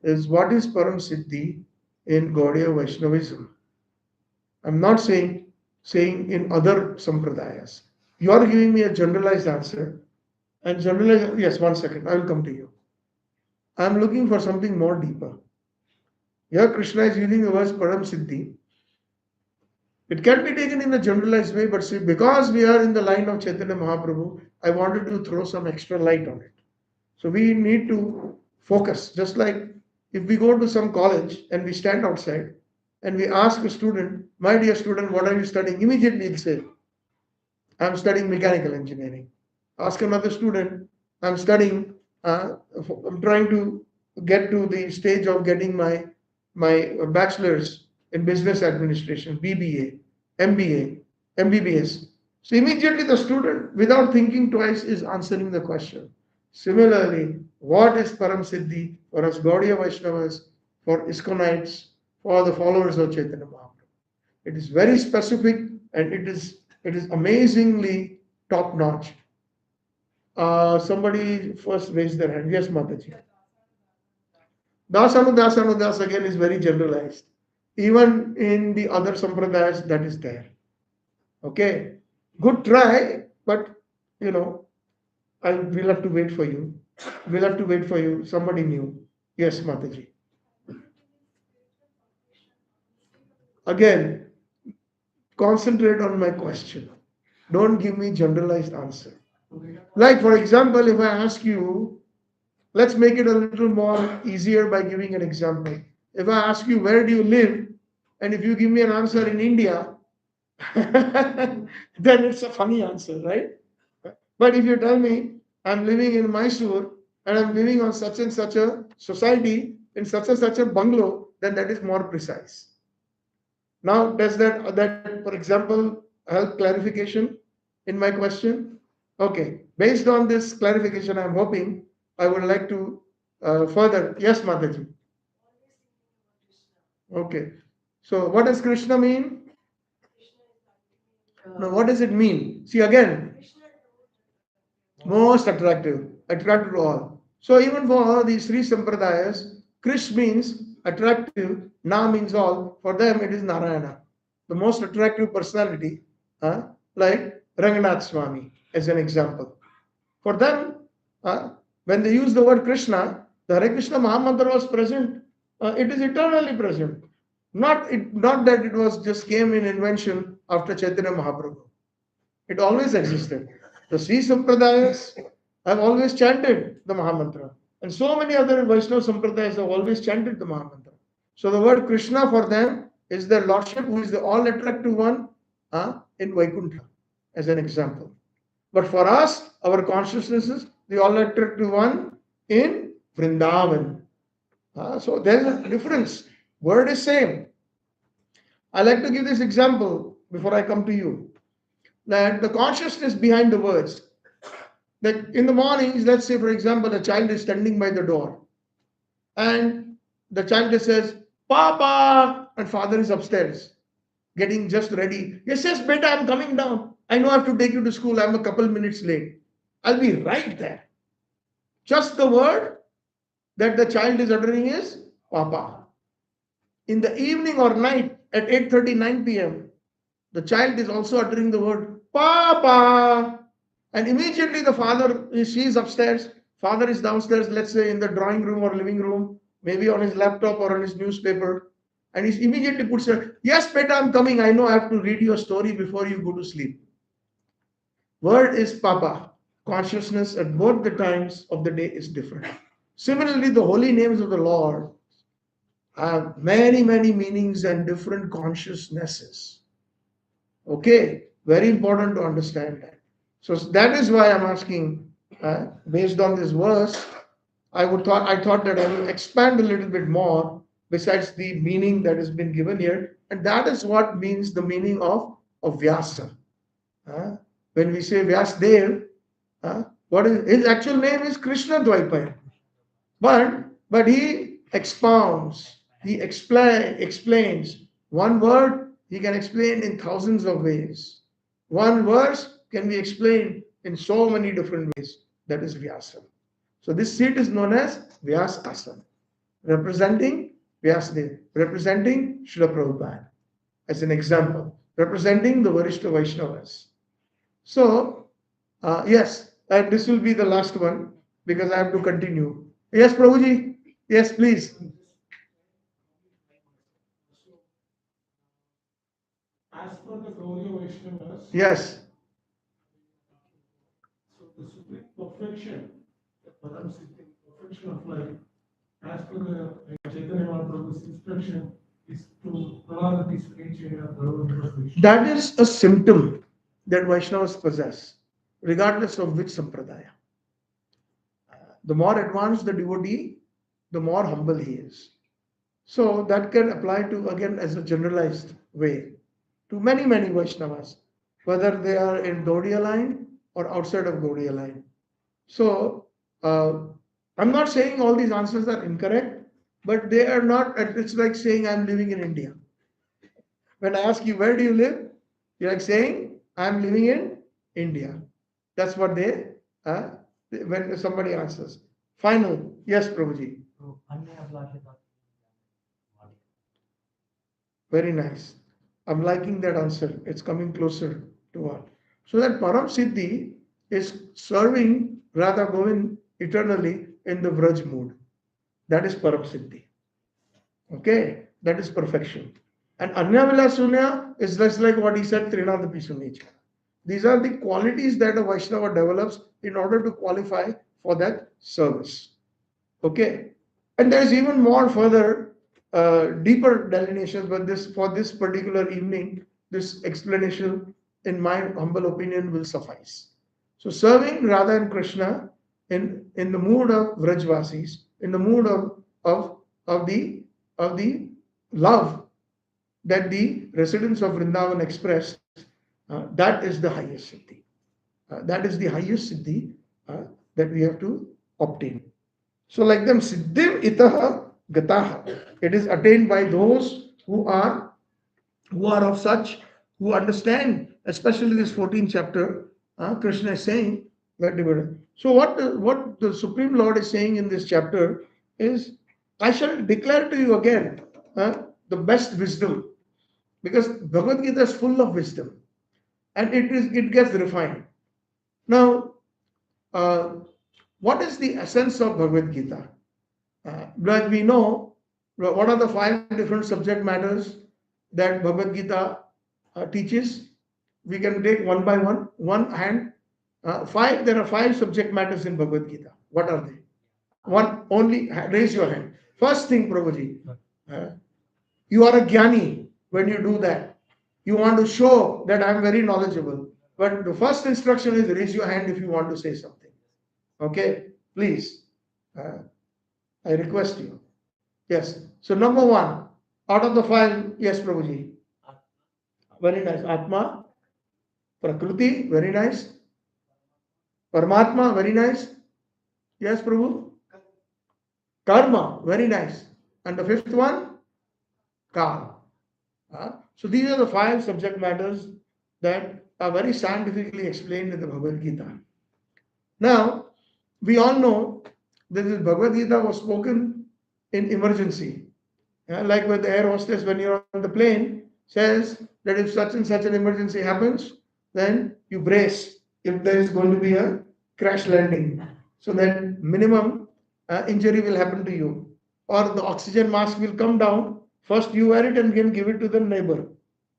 A: is what is Param Siddhi in Gaudiya Vaishnavism? I'm not saying in other sampradayas. You are giving me a generalized answer. And generalized, yes, one second, I will come to you. I'm looking for something more deeper. Here Krishna is using the words Param Siddhi. It can be taken in a generalized way, but see, because we are in the line of Chaitanya Mahaprabhu, I wanted to throw some extra light on it. So we need to focus. Just like if we go to some college and we stand outside and we ask a student, my dear student, what are you studying? Immediately he'll say, I'm studying mechanical engineering. Ask another student, I'm trying to get to the stage of getting my bachelor's in business administration, BBA, MBA, MBBS. So immediately the student, without thinking twice, is answering the question. Similarly, what is Param Siddhi for us Gaudiya Vaishnavas, for Iskconites, for the followers of Chaitanya Mahaprabhu? It is very specific and it is amazingly top notch. Somebody first raised their hand. Yes, Mataji. Das again is very generalized. Even in the other sampradayas, that is there. Okay, good try, but we'll have to wait for you. We'll have to wait for you. Somebody new. Yes, Mataji. Again, concentrate on my question. Don't give me generalized answer. Like for example, if I ask you, let's make it a little more easier by giving an example. If I ask you, where do you live? And if you give me an answer in India, then it's a funny answer, right? But if you tell me, I'm living in Mysore and I'm living on such and such a society in such and such a bungalow, then that is more precise. Now, does that, for example, help clarification in my question? Okay. Based on this clarification, I'm hoping I would like to further. Yes, Mataji. Okay. So, what does Krishna mean? Now, what does it mean? See again, most attractive, attractive to all. So, even for these three sampradayas, Krish means attractive, Na means all. For them, it is Narayana, the most attractive personality, like Ranganath Swami, as an example. For them, when they use the word Krishna, the Hare Krishna Mahamantra was present. It is eternally present. Not that it was just came in invention after Chaitanya Mahaprabhu. It always existed. The Sri Sampradayas have always chanted the Mahamantra. And so many other Vaishnava Sampradayas have always chanted the Mahamantra. So the word Krishna for them is their Lordship, who is the all attractive one in Vaikuntha, as an example. But for us, our consciousness is the all attractive one in Vrindavan. So there is a difference. Word is same. I like to give this example before I come to you. That the consciousness behind the words. That in the mornings, let's say, for example, a child is standing by the door and the child just says, Papa, and father is upstairs getting just ready. Yes, yes, beta, I'm coming down. I know I have to take you to school. I'm a couple minutes late. I'll be right there. Just the word that the child is uttering is Papa. In the evening or night at 8:39 p.m., the child is also uttering the word Papa. And immediately the father, she is upstairs, father is downstairs, let's say in the drawing room or living room, maybe on his laptop or on his newspaper. And he immediately puts her, yes, beta, I'm coming. I know I have to read you a story before you go to sleep. Word is Papa. Consciousness at both the times of the day is different. Similarly, the holy names of the Lord have many, many meanings and different consciousnesses. Okay, very important to understand that. So that is why I'm asking, based on this verse, I thought that I will expand a little bit more besides the meaning that has been given here, and that is what means the meaning of Vyasa. When we say Vyasdev, what is his actual name is Krishna Dvaipaya, but he expounds, he explains one word. He can explain in thousands of ways. One verse can be explained in so many different ways. That is Vyasa. So this seat is known as Vyas Asana, representing Vyasdev, representing Srila Prabhupada, as an example, representing the Varishta Vaishnavas. So, yes, and this will be the last one because I have to continue. Yes, Prabhuji. Yes, please.
E: As per the Gauriya Vaishnavas,
A: Yes.
E: so the supreme perfection, the Paramsiddhi, perfection of life, as per the Chaitanya Mahaprabhu's instruction, is to prolong the spiritual of Bhagavatam.
A: That is a symptom that Vaishnavas possess, regardless of which sampradaya. The more advanced the devotee, the more humble he is. So that can apply to, again, as a generalized way, to many, many Vaishnavas, whether they are in Gaudiya line or outside of Gaudiya line. So I'm not saying all these answers are incorrect, but they are not, it's like saying I'm living in India. When I ask you, where do you live? You're like saying, I'm living in India. That's what they, when somebody answers. Final, yes, Prabhuji.
D: So, अन्य अभिलाषिता
A: Very nice. I'm liking that answer. It's coming closer to what. So that Param Siddhi is serving Radha Govind eternally in the Vraj mood. That is Param Siddhi. Okay, that is perfection. And Anyavila Sunya is just like what he said, Trinadapi Sunya. These are the qualities that a Vaishnava develops in order to qualify for that service. Okay. And there's even more further deeper delineations, but this for this particular evening, this explanation, in my humble opinion, will suffice. So serving Radha and Krishna in the mood of Vrajvasis, in the mood of the love that the residents of Vrindavan expressed, that is the highest siddhi. That is the highest siddhi that we have to obtain. So, like them, siddhim itaha gataha. It is attained by those who are of such, who understand, especially this 14th chapter. Krishna is saying that. So, what the Supreme Lord is saying in this chapter is, I shall declare to you again the best wisdom, because Bhagavad Gita is full of wisdom, and it gets refined. Now, what is the essence of Bhagavad Gita? Like we know, what are the 5 different subject matters that Bhagavad Gita teaches? We can take one by one hand. There are 5 subject matters in Bhagavad Gita. What are they? One only. Raise your hand. First thing, Prabhuji, you are a jnani when you do that. You want to show that I am very knowledgeable. But the first instruction is raise your hand if you want to say something. Okay, please. I request you. Yes. So number 1, out of the 5, yes, Prabhuji. Very nice. Atma, Prakriti, very nice. Paramatma, very nice. Yes, Prabhu. Karma, very nice. And the 5th one, Kal. So these are the 5 subject matters that are very scientifically explained in the Bhagavad Gita. Now, we all know that this Bhagavad Gita was spoken in emergency. Like when the air hostess, when you're on the plane, says that if such and such an emergency happens, then you brace if there is going to be a crash landing. So that minimum injury will happen to you. Or the oxygen mask will come down. First you wear it and then give it to the neighbor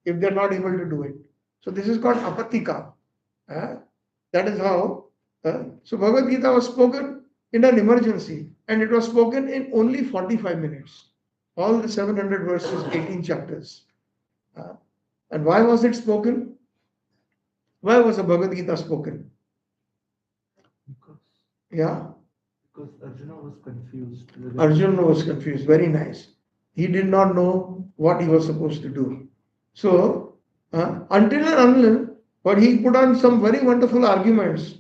A: if they're not able to do it. So this is called apatika. That is how. So Bhagavad Gita was spoken in an emergency, and it was spoken in only 45 minutes. All the 700 verses, 18 chapters. And why was it spoken? Why was the Bhagavad Gita spoken?
D: Because,
A: Yeah,
D: because Arjuna was confused.
A: Arjuna was confused. Very nice. He did not know what he was supposed to do. So, until and unless, but he put on some very wonderful arguments,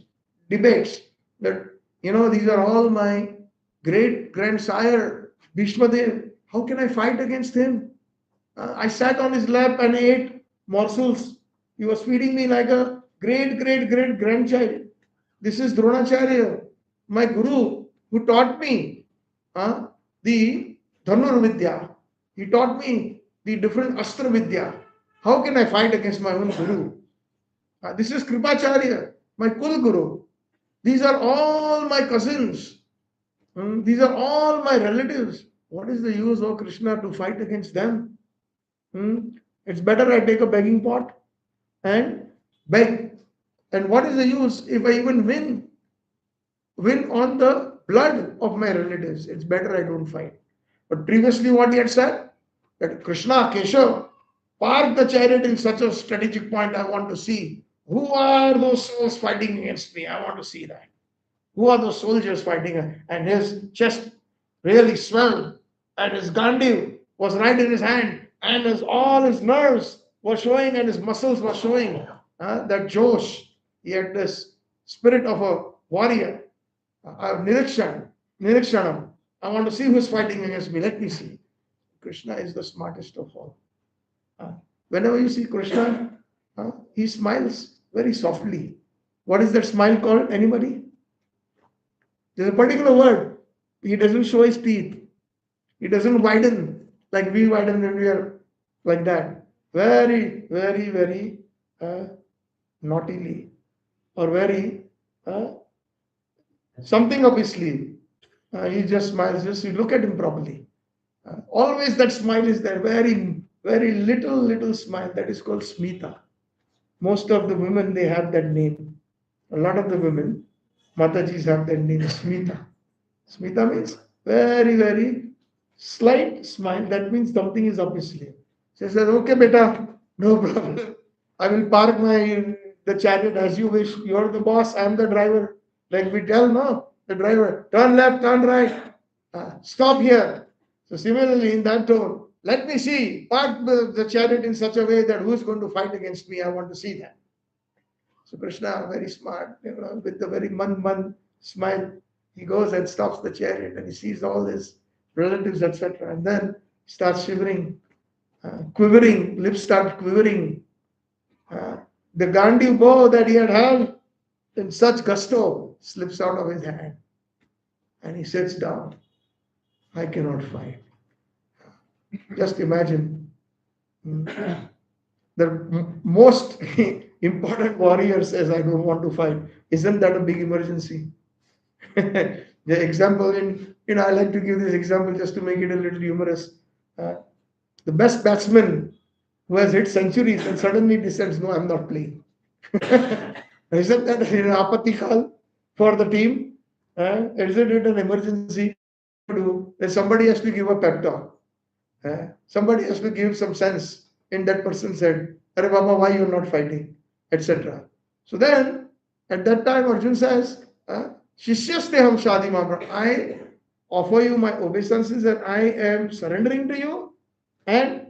A: debates, that, these are all my great grandsire, Bhishmadev. How can I fight against him? I sat on his lap and ate morsels. He was feeding me like a great grandchild. This is Dronacharya, my guru, who taught me the Dhanur Vidya. He taught me the different Astra Vidya. How can I fight against my own guru? This is Kripacharya, my Kul Guru. These are all my cousins. These are all my relatives. What is the use of Krishna to fight against them? It's better I take a begging pot and beg. And what is the use if I even win on the blood of my relatives? It's better I don't fight. But previously what he had said, that Krishna, Keshav, park the chariot in such a strategic point. I want to see who are those souls fighting against me. I want to see that. Who are those soldiers fighting? And his chest really swelled, and his Gandhi was right in his hand, and all his nerves were showing, and his muscles were showing that Josh. He had this spirit of a warrior. Nirikshanam. I want to see who is fighting against me. Let me see. Krishna is the smartest of all. Whenever you see Krishna, he smiles very softly. What is that smile called? Anybody? There's a particular word. He doesn't show his teeth. He doesn't widen like we widen when we are like that. Very naughtily, or very something up his sleeve. He just smiles. Just you look at him properly. Always that smile is there. Very very little smile. That is called Smita. Most of the women, they have that name. A lot of the women, Matajis have that name, Smita. Smita means very slight smile. That means something is up his sleeve. She says, okay, beta, no problem. I will park the chariot as you wish. You are the boss, I am the driver. Like we tell, no, the driver, turn left, turn right, stop here. So similarly, in that tone, let me see, park the chariot in such a way that who is going to fight against me? I want to see that. So Krishna, very smart, with the very man smile, he goes and stops the chariot and he sees all his relatives, etc. And then starts shivering, quivering, lips start quivering. The Gandhi bow that he had held in such gusto slips out of his hand. And he sits down. I cannot fight. Just imagine. The most important warrior says, I don't want to fight. Isn't that a big emergency? The example I like to give this example just to make it a little humorous. The best batsman who has hit centuries and suddenly decides, no, I'm not playing. Isn't that an apathy call for the team? Isn't it an emergency? Then somebody has to give a pep talk. Somebody has to give some sense in that person's head. Arre Baba, why you're not fighting? Etc. So then, at that time, Arjun says, Shishyasteham Shadi Mahabharata. I offer you my obeisances and I am surrendering to you and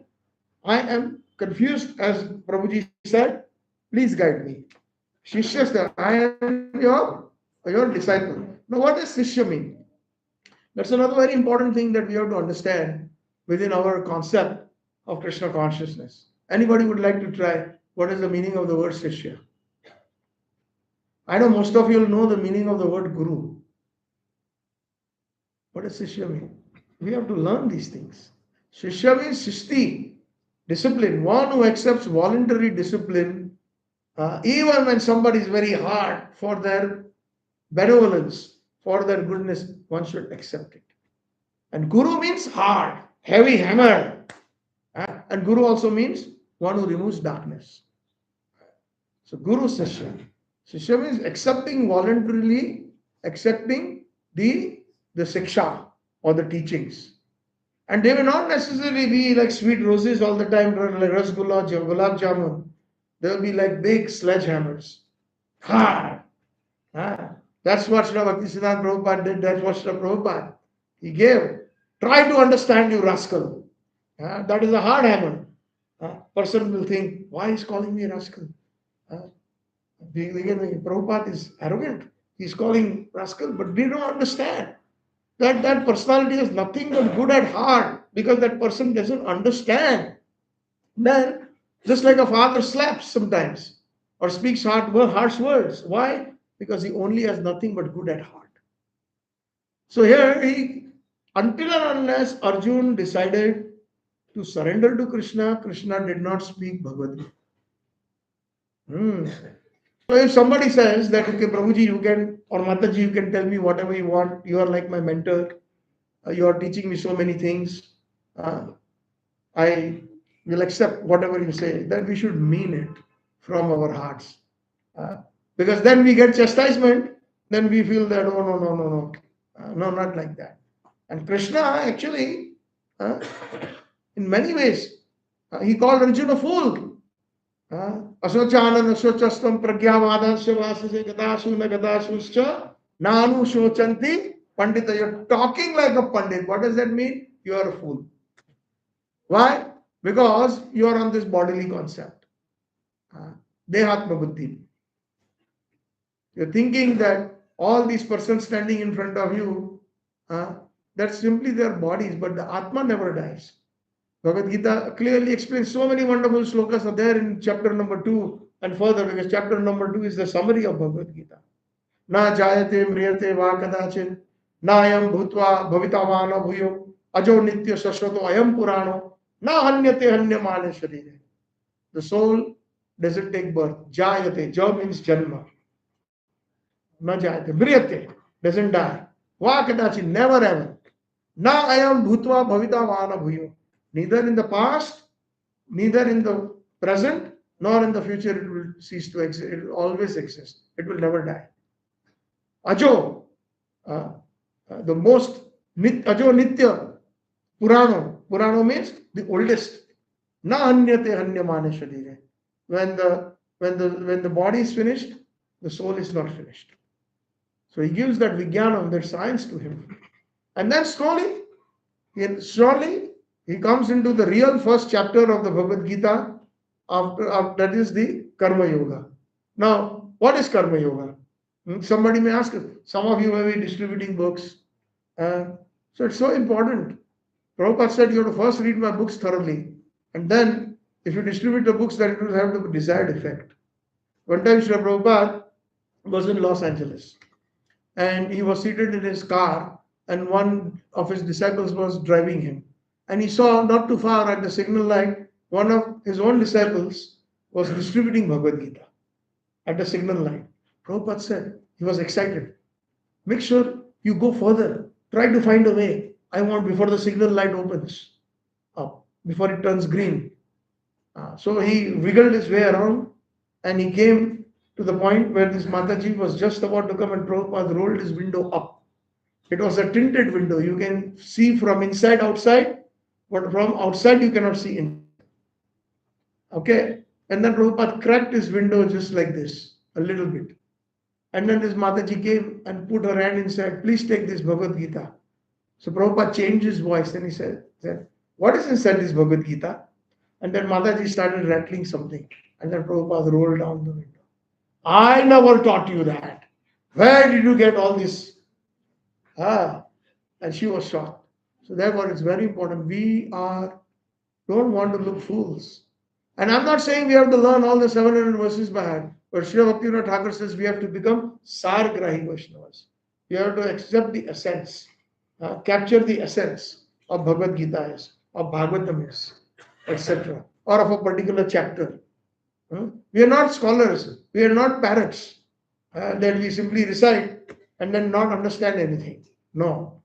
A: I am confused, as Prabhuji said, please guide me. Shishyasteham, I am your disciple. Now, what does Shishya mean? That's another very important thing that we have to understand within our concept of Krishna consciousness. Anybody would like to try what is the meaning of the word Shishya? I know most of you will know the meaning of the word Guru. What does Shishya mean? We have to learn these things. Shishya means Shishti, discipline, one who accepts voluntary discipline, even when somebody is very hard for their benevolence, for their goodness, one should accept it. And Guru means hard, heavy hammer. And Guru also means one who removes darkness. So Guru Shishya. Shishya means accepting voluntarily, accepting the siksha or the teachings. And they may not necessarily be like sweet roses all the time, like rasgulla, gulab jamun. They will be like big sledgehammers. Hard. That's what Srila Bhaktisiddhanta Prabhupada did. That's what Srila Prabhupada. He gave. Try to understand, you rascal. That is a hard hammer. Person will think, why is calling me rascal? Prabhupada is arrogant. He's calling rascal, but we don't understand that personality has nothing but good at heart because that person doesn't understand. Then, just like a father slaps sometimes or speaks harsh words. Why? Because he only has nothing but good at heart. So here, until and unless Arjun decided to surrender to Krishna, Krishna did not speak Bhagavad Gita. So if somebody says that, okay, Prabhuji, you can, or Mataji, you can tell me whatever you want, you are like my mentor, you are teaching me so many things, I will accept whatever you say, then we should mean it from our hearts. Because then we get chastisement, then we feel that, oh, no, no, not like that. And Krishna actually, in many ways, he called Arjuna a fool. Asochanam asocastam pragyavadasya vasase gadashu na gadashuscha nanu shochanti pandita. You're talking like a pandit. What does that mean? You are a fool. Why? Because you are on this bodily concept. Dehatma buddhi. You're thinking that all these persons standing in front of you, that's simply their bodies, but the Atma never dies. Bhagavad Gita clearly explains, so many wonderful slokas are there in chapter number 2 and further, because chapter number 2 is the summary of Bhagavad Gita. Na jayate mriyate va kadachin, na ayam bhutva bhavitavana bhuyo, ajo nitya shashvato ayam purano, na hanyate hanyamane sharire. The soul doesn't take birth. Jayate, ja means janma. Na jayate, mriyate, doesn't die. Va kadachin, never ever. Na ayam bhutva bhavitavana bhuyo. Neither in the past, neither in the present nor in the future it will cease to exist. It will always exist. It will never die. Ajo, the most Ajo Nitya, Purano. Purano means the oldest. Na anyate anyamane sharire. When the body is finished, the soul is not finished. So he gives that vijnanam, that science to him. And then slowly he comes into the real first chapter of the Bhagavad Gita. After that is the Karma Yoga. Now, what is Karma Yoga? Somebody may ask, some of you may be distributing books. So it's so important. Prabhupada said you have to first read my books thoroughly. And then, if you distribute the books, then it will have the desired effect. One time, Srila Prabhupada was in Los Angeles. And he was seated in his car. And one of his disciples was driving him. And he saw not too far at the signal light, one of his own disciples was distributing Bhagavad Gita at the signal light. Prabhupada said, he was excited. Make sure you go further. Try to find a way. I want before the signal light opens up, before it turns green. So he wiggled his way around and he came to the point where this Mataji was just about to come and Prabhupada rolled his window up. It was a tinted window. You can see from inside outside, but from outside you cannot see in. Okay. And then Prabhupada cracked his window just like this, a little bit. And then this Mataji came and put her hand inside, please take this Bhagavad Gita. So Prabhupada changed his voice and he said, what is inside this Bhagavad Gita? And then Mataji started rattling something. And then Prabhupada rolled down the window. I never taught you that. Where did you get all this? And she was shocked. So therefore it's very important. We don't want to look fools. And I'm not saying we have to learn all the 700 verses by heart. But Srila Bhaktivinoda Thakur says we have to become Sargrahi Vaishnavas. We have to accept the essence, capture the essence of Bhagavad Gita is, of Bhagavatam is, etc. Or of a particular chapter. We are not scholars. We are not parrots that we simply recite and then not understand anything. No.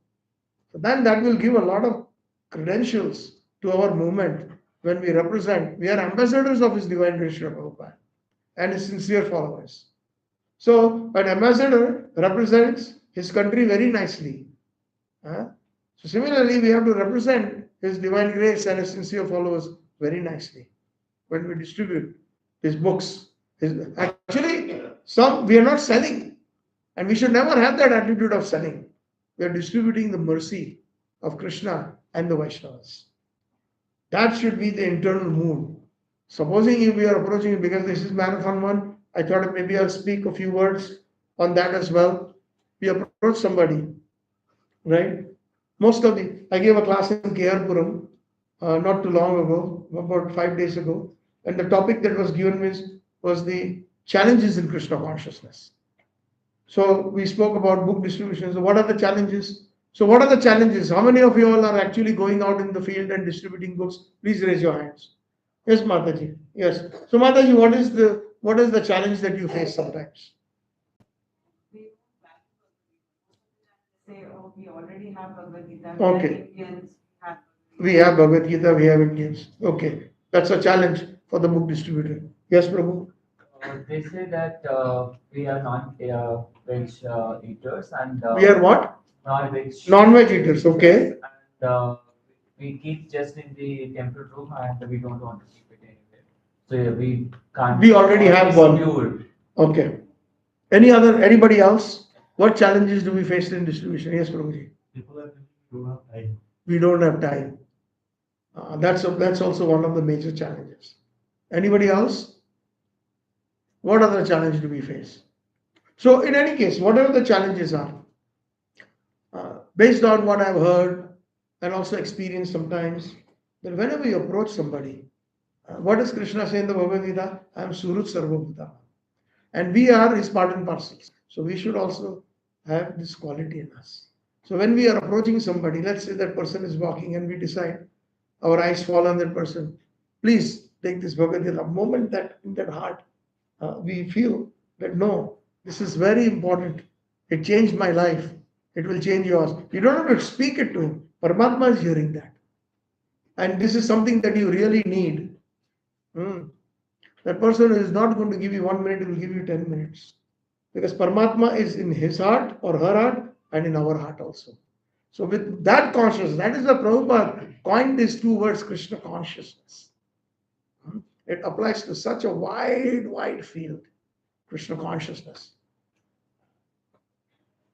A: So then that will give a lot of credentials to our movement when we represent. We are ambassadors of His Divine Grace Srila Prabhupada and His sincere followers. So an ambassador represents his country very nicely. So similarly, we have to represent His Divine Grace and His sincere followers very nicely when we distribute His books. Actually, some we are not selling, and we should never have that attitude of selling. We are distributing the mercy of Krishna and the Vaishnavas. That should be the internal mood. Supposing if we are approaching, because this is Marathon 1, I thought maybe I'll speak a few words on that as well. We approach somebody, right? I gave a class in KR Puram not too long ago, about 5 days ago, and the topic that was given was the challenges in Krishna consciousness. So we spoke about book distribution. So what are the challenges? So what are the challenges? How many of you all are actually going out in the field and distributing books? Please raise your hands. Yes, Mataji. Yes. So Mataji, what is the challenge that you face sometimes?
C: Say, oh, we already have Bhagavad Gita.
A: Okay.
C: Indians have.
A: We have Bhagavad Gita, we have Indians. Okay. That's a challenge for the book distributor. Yes, Prabhu.
D: They say that we are non-veg eaters and
A: We are what?
D: non-veg.
A: Non-veg eaters, okay.
D: And we keep just in the temple room and we don't want to keep it anywhere. So yeah, we can't.
A: We already have one.
D: Distribute.
A: Okay. Anybody else? What challenges do we face in distribution? Yes, Prabhuji.
E: People are don't have time.
A: We don't have time. That's also one of the major challenges. Anybody else? What other challenge do we face? So in any case, whatever the challenges are, based on what I've heard and also experienced sometimes, that whenever you approach somebody, what does Krishna say in the Bhagavad Gita? I am Surut Sarvabhuta. And we are His part and parcels. So we should also have this quality in us. So when we are approaching somebody, let's say that person is walking and we decide, our eyes fall on that person, please take this Bhagavad Gita. The moment that in that heart, we feel that no, this is very important. It changed my life. It will change yours. You don't have to speak it to him. Paramatma is hearing that. And this is something that you really need Hmm. That person is not going to give you 1 minute, he will give you 10 minutes. Because Paramatma is in his heart or her heart and in our heart also. So with that consciousness, that is why Prabhupada coined these two words, Krishna consciousness. It applies to such a wide field, Krishna consciousness.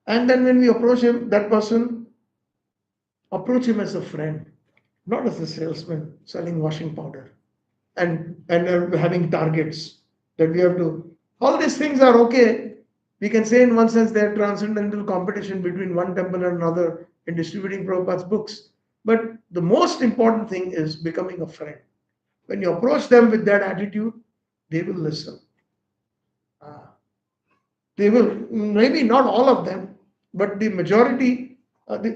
A: And then when we approach him, that person, approach him as a friend, not as a salesman selling washing powder and having targets that we have to. All these things are okay. We can say in one sense they are transcendental competition between one temple and another in distributing Prabhupada's books. But the most important thing is becoming a friend. When you approach them with that attitude, they will listen. They will, maybe not all of them, but the majority, what do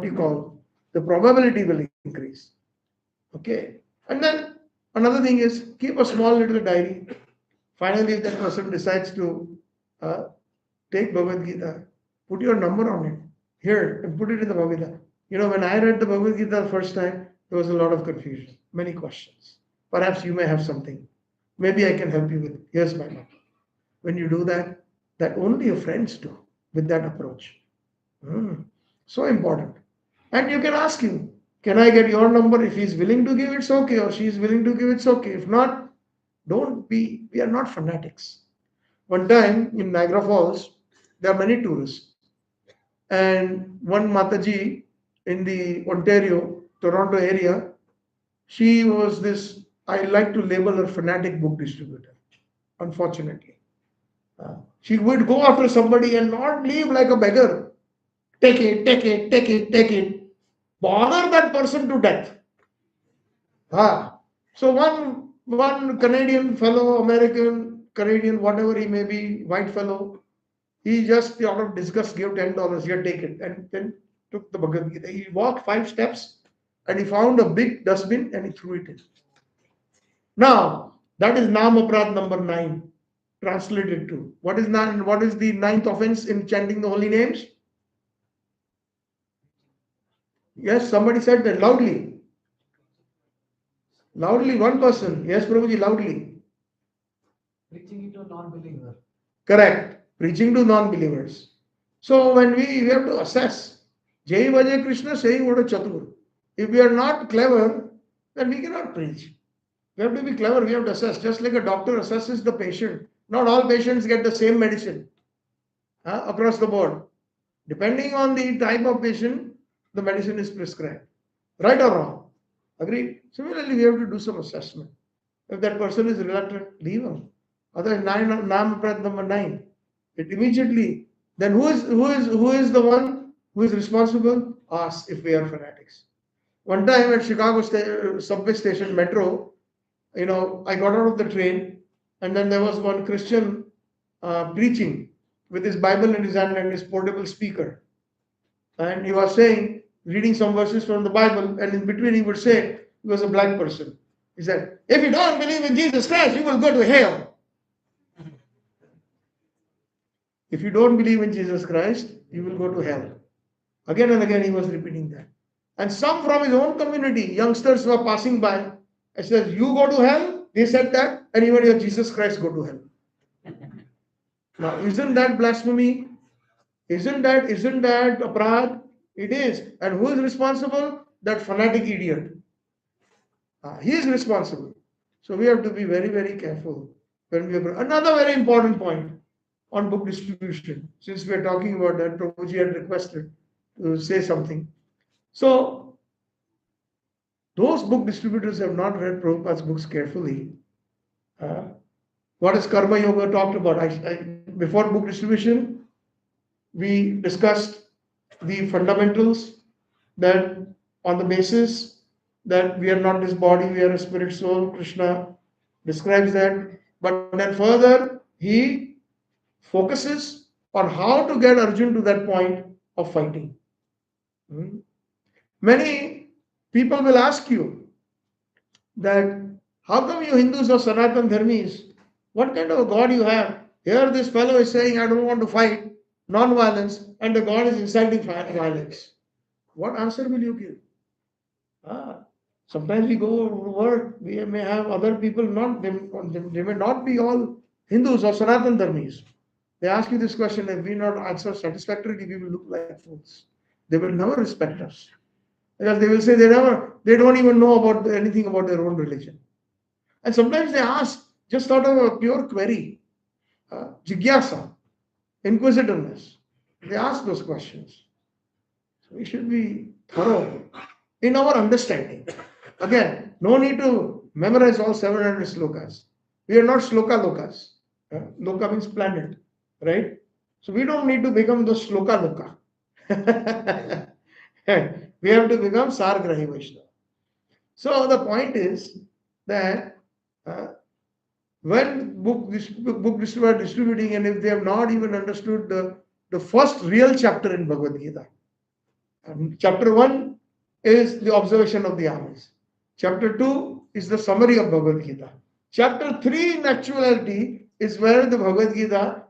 A: you call, the probability will increase. Okay. And then another thing is keep a small little diary. Finally, if that person decides to uh, take Bhagavad Gita, put your number on it here and put it in the Bhagavad Gita. You know, when I read the Bhagavad Gita the first time, there was a lot of confusion, many questions. Perhaps you may have something. Maybe I can help you with it. Here's my number. When you do that, that only your friends do with that approach. So important. And you can ask him, can I get your number? If he's willing to give, it's okay, or she's willing to give, it's okay. If not, we are not fanatics. One time in Niagara Falls, there are many tourists. And one Mataji in the Ontario, Toronto area, she was this, I like to label her fanatic book distributor, unfortunately. She would go after somebody and not leave like a beggar. Take it, take it, take it, take it. Bother that person to death. So one Canadian fellow, American, Canadian, whatever he may be, white fellow, he just out of disgust gave $10. Here, take it, and then took the Bhagavad Gita. He walked 5 steps and he found a big dustbin and he threw it in. Now that is Nam Aparad number 9, translated to what is the ninth offense in chanting the holy names? Yes, somebody said that loudly. Loudly, one person. Yes, Prabhuji, loudly.
D: Preaching it to a non-believer.
A: Correct. Preaching to non-believers. So when we have to assess, Jai Vajay Krishna saying what a chatur. If we are not clever, then we cannot preach. We have to be clever, we have to assess. Just like a doctor assesses the patient. Not all patients get the same medicine across the board. Depending on the type of patient, the medicine is prescribed. Right or wrong? Agreed? Similarly, we have to do some assessment. If that person is reluctant, leave him. Otherwise, Nam Aparad number 9. It immediately, then who is the one who is responsible? Us, if we are fanatics. One time at Chicago subway station, metro, I got out of the train and then there was one Christian preaching with his Bible in his hand and his portable speaker. And he was saying, reading some verses from the Bible, and in between he would say, he was a black person. He said, if you don't believe in Jesus Christ, you will go to hell. If you don't believe in Jesus Christ, you will go to hell. Again and again he was repeating that. And some from his own community, youngsters were passing by, and said, you go to hell? They said that, and even your Jesus Christ go to hell. Now, isn't that blasphemy? Isn't that aparad? It is. And who is responsible? That fanatic idiot. He is responsible. So we have to be very, very careful when we are. Another very important point on book distribution, since we are talking about that, Prabhuji had requested to say something. So those book distributors have not read Prabhupada's books carefully. What is Karma Yoga talked about? Before book distribution, we discussed the fundamentals, that on the basis that we are not this body, we are a spirit soul. Krishna describes that. But then further, he focuses on how to get Arjun to that point of fighting. Many people will ask you that how come you Hindus or Sanatan Dharmis, what kind of a God you have? Here this fellow is saying, I don't want to fight, non-violence, and the God is inciting violence. What answer will you give? Sometimes we go to work, we may have other people, they may not be all Hindus or Sanatan Dharmis. They ask you this question, if we not answer satisfactorily, we will look like fools. They will never respect us. Because they will say they don't even know about anything about their own religion. And sometimes they ask, just out of a pure query, jigyasa, inquisitiveness. They ask those questions. So we should be thorough in our understanding. Again, no need to memorize all 700 slokas. We are not sloka lokas. Loka means planet, right? So we don't need to become the sloka loka. We have to become Sargrahi Vaishnava. So the point is that when book distributors are distributing, and if they have not even understood the first real chapter in Bhagavad Gita, chapter 1 is the observation of the armies. Chapter 2 is the summary of Bhagavad Gita. Chapter 3 in actuality is where the Bhagavad Gita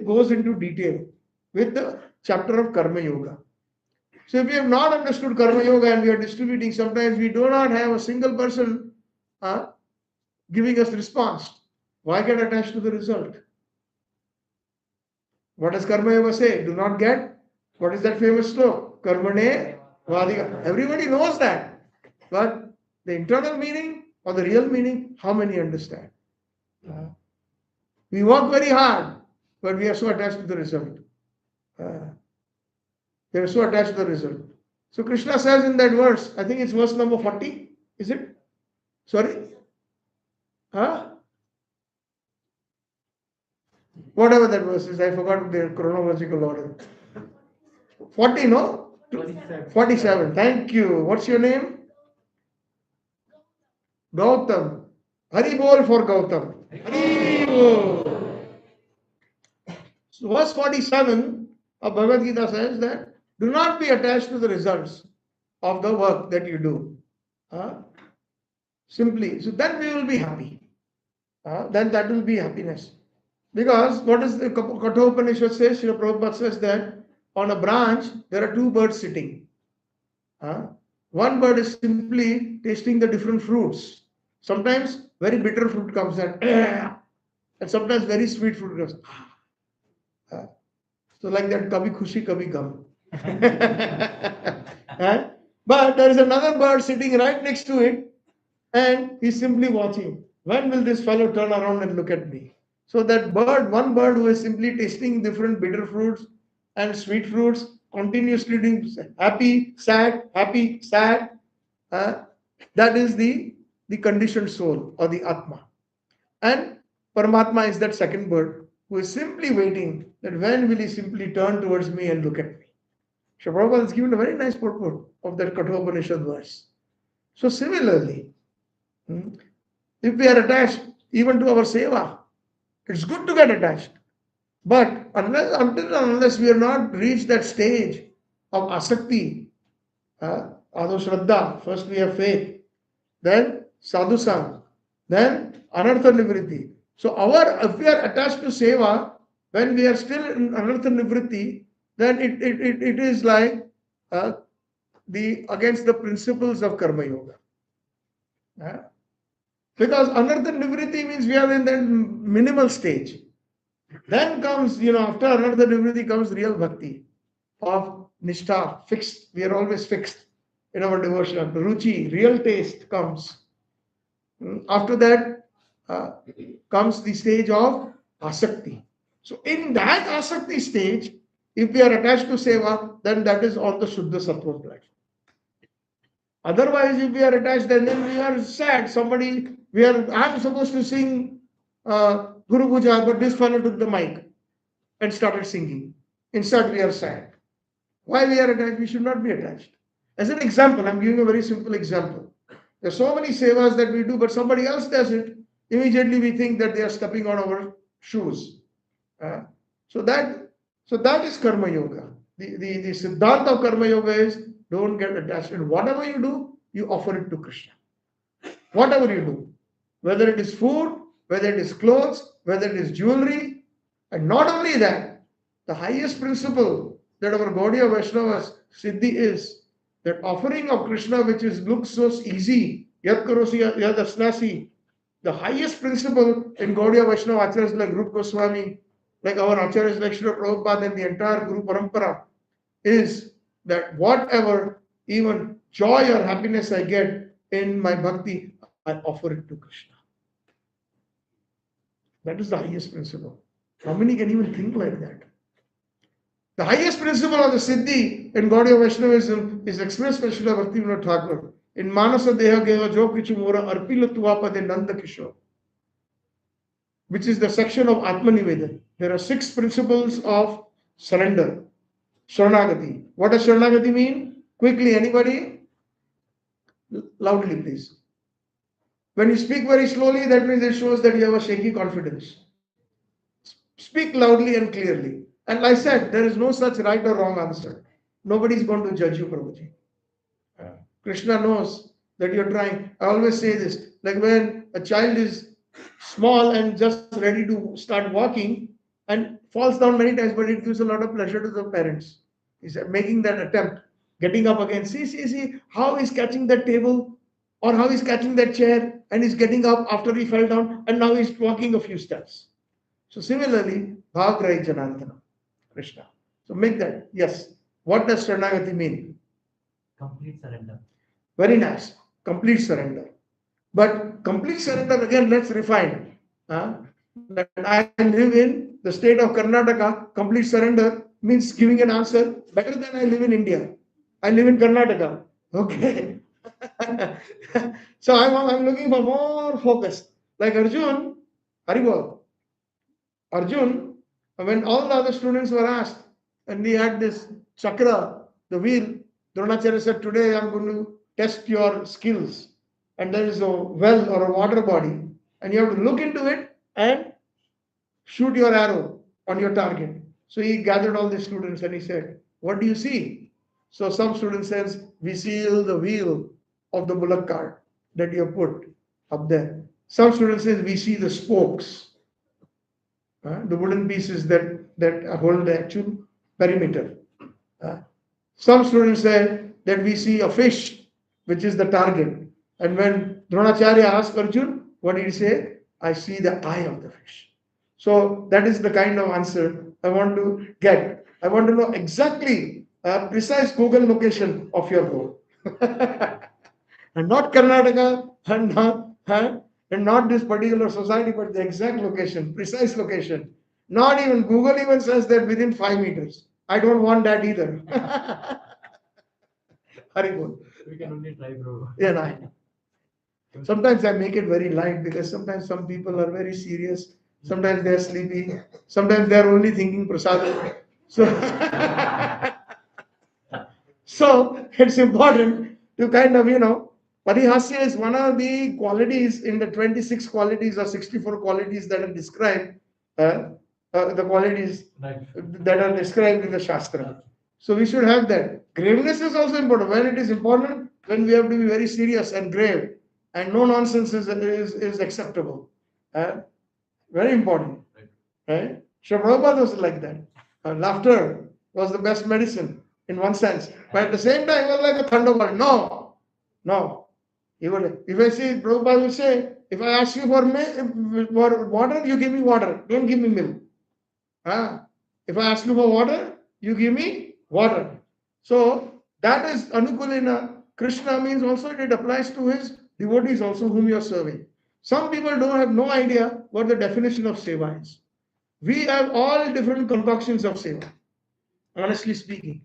A: goes into detail with the chapter of Karma Yoga. So if we have not understood Karma Yoga and we are distributing, sometimes we do not have a single person giving us response. Why get attached to the result? What does Karma Yoga say? Do not get. What is that famous sloka? Karmane Vadika. Everybody knows that. But the internal meaning or the real meaning, how many understand? We work very hard, but we are so attached to the result. We are so attached to the result. So Krishna says in that verse, I think it's verse number 40, is it? Sorry? Whatever that verse is, I forgot the chronological order. 40, no? 47. Thank you. What's your name? Gautam. Hari Bol for Gautam. Hari Bol. So verse 47 of Bhagavad Gita says that do not be attached to the results of the work that you do. Simply. So then we will be happy. Then that will be happiness. Because what does the Kathopanishad says? Srila Prabhupada says that on a branch there are two birds sitting. One bird is simply tasting the different fruits. Sometimes very bitter fruit comes and sometimes very sweet fruit comes. So like that, kabhi khushi, kabhi gum. But there is another bird sitting right next to it and he's simply watching. When will this fellow turn around and look at me? So that bird, one bird who is simply tasting different bitter fruits and sweet fruits, continuously doing happy, sad, that is the conditioned soul or the Atma. And Paramatma is that second bird who is simply waiting that when will he simply turn towards me and look at me. Srila Prabhupada has given a very nice purport of that Kathopanishad verse. So similarly, if we are attached even to our seva, it's good to get attached. But unless we are not reached that stage of asakti, Ado Shraddha, first we have faith, then sadhusang, then anartha nivritti. So if we are attached to seva, when we are still in anartha nivritti, then it is like against the principles of karma yoga. Because anartha nivritti means we are in that minimal stage. Then comes, after anartha nivritti comes real bhakti of nishtha, fixed. We are always fixed in our devotion. Ruchi, real taste comes. After that comes the stage of asakti. So in that asakti stage, if we are attached to seva, then that is on the Shuddha Sattva platform. Otherwise, if we are attached, then we are sad. I'm supposed to sing Guru Puja, but this fellow took the mic and started singing. Instead, we are sad. Why we are attached? We should not be attached. As an example, I'm giving a very simple example. There are so many sevas that we do, but somebody else does it. Immediately we think that they are stepping on our shoes. So that is Karma Yoga. The Siddhanta of Karma Yoga is don't get attached. And whatever you do, you offer it to Krishna. Whatever you do, whether it is food, whether it is clothes, whether it is jewelry, and not only that, the highest principle that our Gaudiya Vaishnavas Siddhi is That offering of Krishna, which looks so easy, yad karosi yad asnasi, the highest principle in Gaudiya Vaishnava Acharyas like Rupa Goswami, like our Acharyas like Srila Prabhupada and the entire Guru Parampara, is that whatever even joy or happiness I get in my bhakti, I offer it to Krishna. That is the highest principle. How many can even think like that? The highest principle of the Siddhi in Gaudiya Vaishnavism is expressed by Srila Bhaktivinoda Thakur in Manasa Deha Geva Jo Kichu Mora Arpila Tuapade Nanda Kishore, which is the section of Atmanivedan. There are 6 principles of surrender. Sharanagati. What does Sharanagati mean? Quickly, anybody? Loudly, please. When you speak very slowly, that means it shows that you have a shaky confidence. Speak loudly and clearly. And like I said, there is no such right or wrong answer. Nobody is going to judge you, Prabhuji. Krishna knows that you're trying. I always say this, like when a child is small and just ready to start walking and falls down many times, but it gives a lot of pleasure to the parents. He's making that attempt, getting up again. See, how he's catching that table or how he's catching that chair and he's getting up after he fell down and now he's walking a few steps. So similarly, Bhagrai Janantana, Krishna. So make that, yes. What does Sharanagati mean?
D: Complete surrender.
A: Very nice. Complete surrender. But complete surrender, again, let's refine. That I live in the state of Karnataka, complete surrender means giving an answer better than I live in India. I live in Karnataka. Okay. So I'm looking for more focus. Like Arjun, Haribol. Arjun, when all the other students were asked, and we had this chakra, the wheel, Dronacharya said, today I'm going to test your skills. And there is a well or a water body, and you have to look into it and shoot your arrow on your target. So he gathered all the students and he said, what do you see? So some student says, we see the wheel of the bullock cart that you have put up there. Some student says, we see the spokes, the wooden pieces that hold the actual perimeter. Some students say that we see a fish, which is the target. And when Dronacharya asked Arjun, what did he say? I see the eye of the fish. So that is the kind of answer I want to get. I want to know exactly precise Google location of your goal. And not Karnataka and not this particular society, but the exact location, precise location. Not even Google even says that within 5 meters. I don't want that either. Haribol.
D: We can only try, bro.
A: Yeah, I know. Sometimes I make it very light because sometimes some people are very serious. Sometimes they are sleepy. Sometimes they are only thinking prasad. So, so it's important to kind of, Parihasya is one of the qualities in the 26 qualities or 64 qualities that are described, the qualities that are described in the Shastra. So we should have that. Graveness is also important. When it is important, when we have to be very serious and grave, and no nonsense is acceptable. Very important. Right? Srila Prabhupada was like that. Laughter was the best medicine in one sense. But at the same time, it was like a thunderbolt. No. If I say, Prabhupada will say, if I ask you for water, you give me water. Don't give me milk. If I ask you for water, you give me water. So that is Anukulina. Krishna means also it applies to his devotees also whom you are serving. Some people don't have no idea what the definition of seva is. We have all different concoctions of seva, honestly speaking.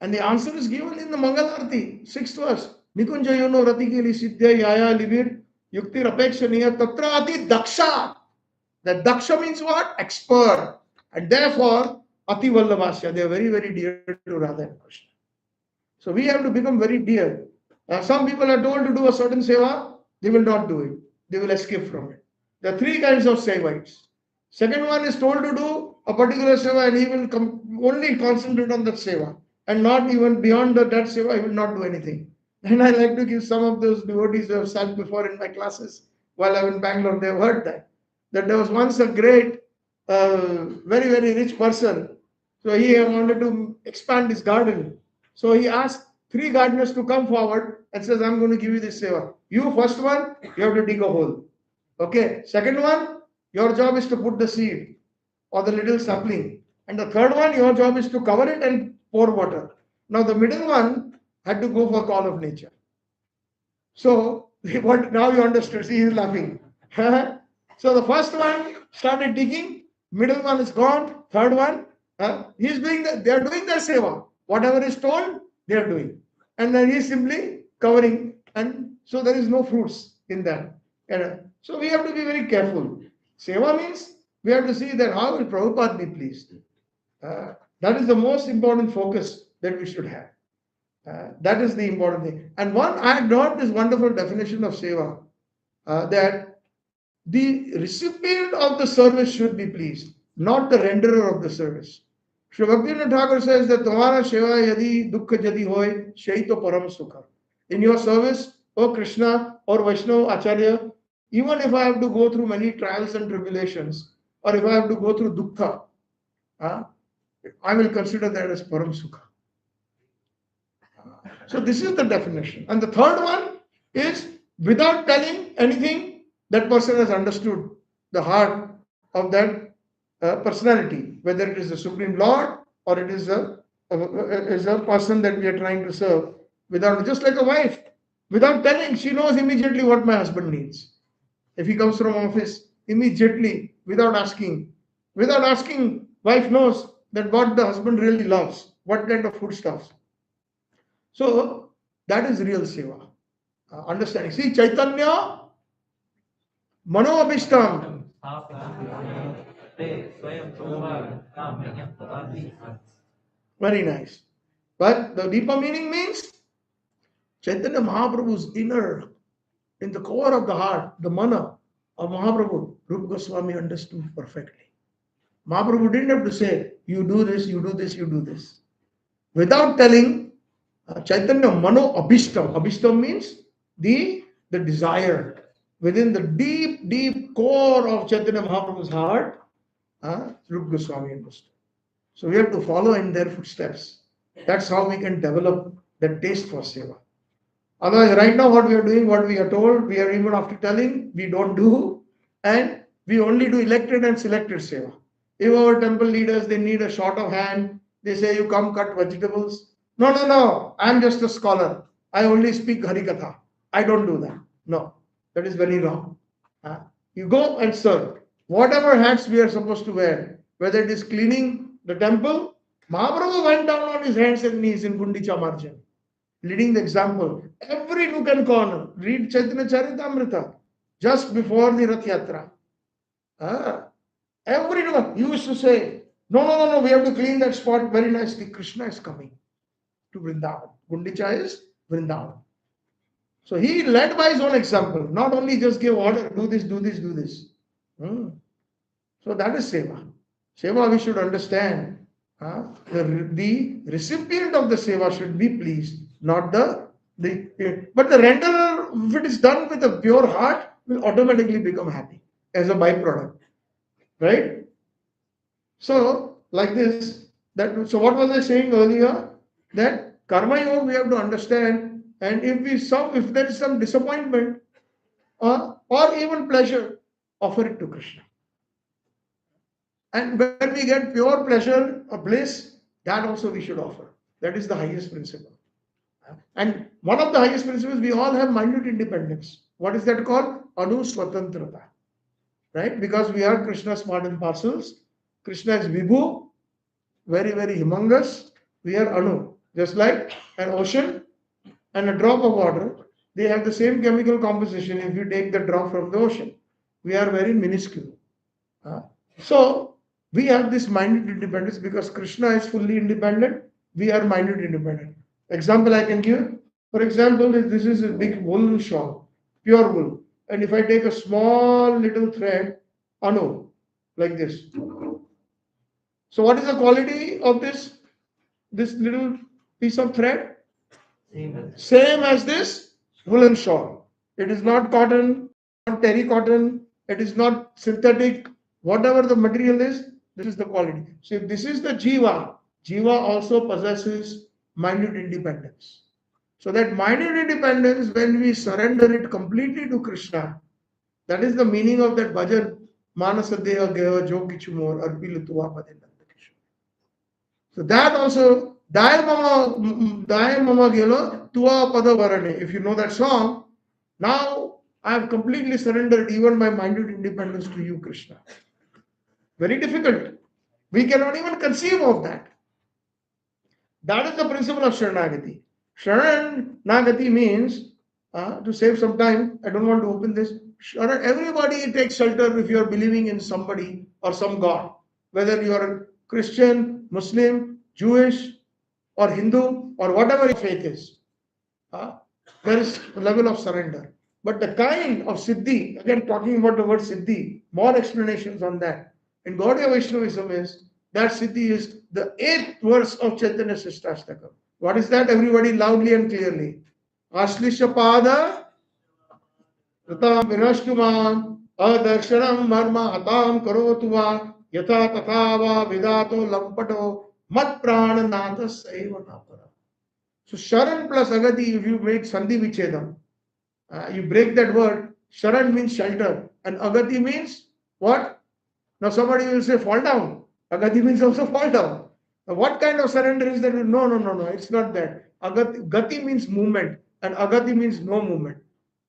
A: And the answer is given in the Mangalarti, 6th verse. Nikunjayono ratikeli siddhya yaya livir yuktir apekshaniya tatra ati daksha. That daksha means what? Expert. And therefore, ati vallavasya. They are very, very dear to Radha and Krishna. So we have to become very dear. Some people are told to do a certain seva, they will not do it. They will escape from it. There are 3 kinds of sevaites. Second one is told to do a particular seva and he will only concentrate on that seva. And not even beyond that seva, he will not do anything. And I like to give some of those devotees who have sat before in my classes while I'm in Bangalore, they have heard that there was once a great, very, very rich person. So he wanted to expand his garden. So he asked three gardeners to come forward and says, I'm going to give you this seva. You first one, you have to dig a hole. Okay. Second one, your job is to put the seed or the little sapling. And the third one, your job is to cover it and pour water. Now the middle one had to go for call of nature. So what now you understood? See, he's laughing. So the first one started digging, middle one is gone, third one, he's doing they are doing their seva. Whatever is told, they are doing. And then he's simply covering, and so there is no fruits in that. So we have to be very careful. Seva means we have to see that how will Prabhupada be pleased. That is the most important focus that we should have. That is the important thing. And one, I had got this wonderful definition of seva, that the recipient of the service should be pleased, not the renderer of the service. Sri Bhaktivinoda Thakur says that Tumhara Seva Yadi Dukkha Jadi Hoy Shaito Param Sukha. In your service, O Krishna or Vaishnava Acharya, even if I have to go through many trials and tribulations, or if I have to go through dukkha, I will consider that as Param Sukha. So this is the definition. And the third one is without telling anything, that person has understood the heart of that personality, whether it is the Supreme Lord or it is a person that we are trying to serve. Without, just like a wife, without telling, she knows immediately what my husband needs. If he comes from office, immediately, without asking, wife knows that what the husband really loves, what kind of foodstuffs. So that is real seva. Understanding. See, Chaitanya Mano Abhishtam. Very nice. But the deeper meaning means Chaitanya Mahaprabhu's inner, in the core of the heart, the mana of Mahaprabhu, Rupa Goswami understood perfectly. Mahaprabhu didn't have to say, you do this, you do this, you do this. Without telling, Chaitanya Mano Abhishtam. Abhishtam means the desire. Within the deep core of Chaitanya Mahaprabhu's heart, Rupa Goswami understood. So we have to follow in their footsteps. That's how we can develop that taste for seva. Otherwise, right now what we are doing, what we are told, we are even after telling, we don't do, and we only do elected and selected seva. If our temple leaders, they need a short of hand, they say, you come cut vegetables. No, I'm just a scholar. I only speak Harikatha. I don't do that. No, that is very wrong. You go and serve. Whatever hats we are supposed to wear, whether it is cleaning the temple, Mahaprabhu went down on his hands and knees in Gundicha margin, leading the example. Every nook and corner, read Chaitanya Charitamrita just before the Rath Yatra. Every nook, you used to say, no, we have to clean that spot very nicely. Krishna is coming to Vrindavan. Gundicha is Vrindavan. So he led by his own example, not only just give order, do this. So that is seva. Seva we should understand. The recipient of the seva should be pleased, not but the renderer, if it is done with a pure heart, will automatically become happy as a byproduct. Right? So, like this, so what was I saying earlier? That karma yoga we have to understand, and if there is some disappointment or even pleasure, offer it to Krishna. And when we get pure pleasure or bliss, that also we should offer. That is the highest principle. And one of the highest principles, we all have minute independence. What is that called? Anu Swatantrata. Right? Because we are Krishna's part and parcels. Krishna is Vibhu, very, very humongous. We are Anu. Just like an ocean and a drop of water, they have the same chemical composition if you take the drop from the ocean. We are very minuscule. So, we have this minute independence because Krishna is fully independent. We are minute independent. Example I can give. For example, if this is a big wool shawl, pure wool. And if I take a small little thread, Anu, like this. So what is the quality of this little piece of thread? Same as this woolen shawl. It is not cotton, not terry cotton, it is not synthetic. Whatever the material is, this is the quality. So if this is the jiva also possesses minute independence. So that minded independence, when we surrender it completely to Krishna, that is the meaning of that bhajan, Manasa Deha Geva Jo Kichu More Arpilu Tuva Padinanda Kishu. So that also, Daya Mama Gelo Tuva Pada Varane. If you know that song, now I have completely surrendered even my minded independence to you, Krishna. Very difficult. We cannot even conceive of that. That is the principle of Sharanagati. Sharanagati means, to save some time, I don't want to open this. Everybody takes shelter if you are believing in somebody or some God. Whether you are Christian, Muslim, Jewish, or Hindu, or whatever your faith is. There is a level of surrender. But the kind of Siddhi, again talking about the word Siddhi, more explanations on that. In Gaudiya Vaishnavism is, that Siddhi is the 8th verse of Chaitanya Srishtastakam. What is that? Everybody loudly and clearly. Ashlisha pada tatam vinashtuman adarshanam marma hatam karotuva yatha tathava vidato lampato mat prananatha saiva napara. So Sharan plus Agati, if you make Sandhi Vichedam, you break that word. Sharan means shelter, and Agati means what? Now somebody will say fall down. Agati means also fall down. Now what kind of surrender is that? No, it's not that. Gati means movement, and Agati means no movement.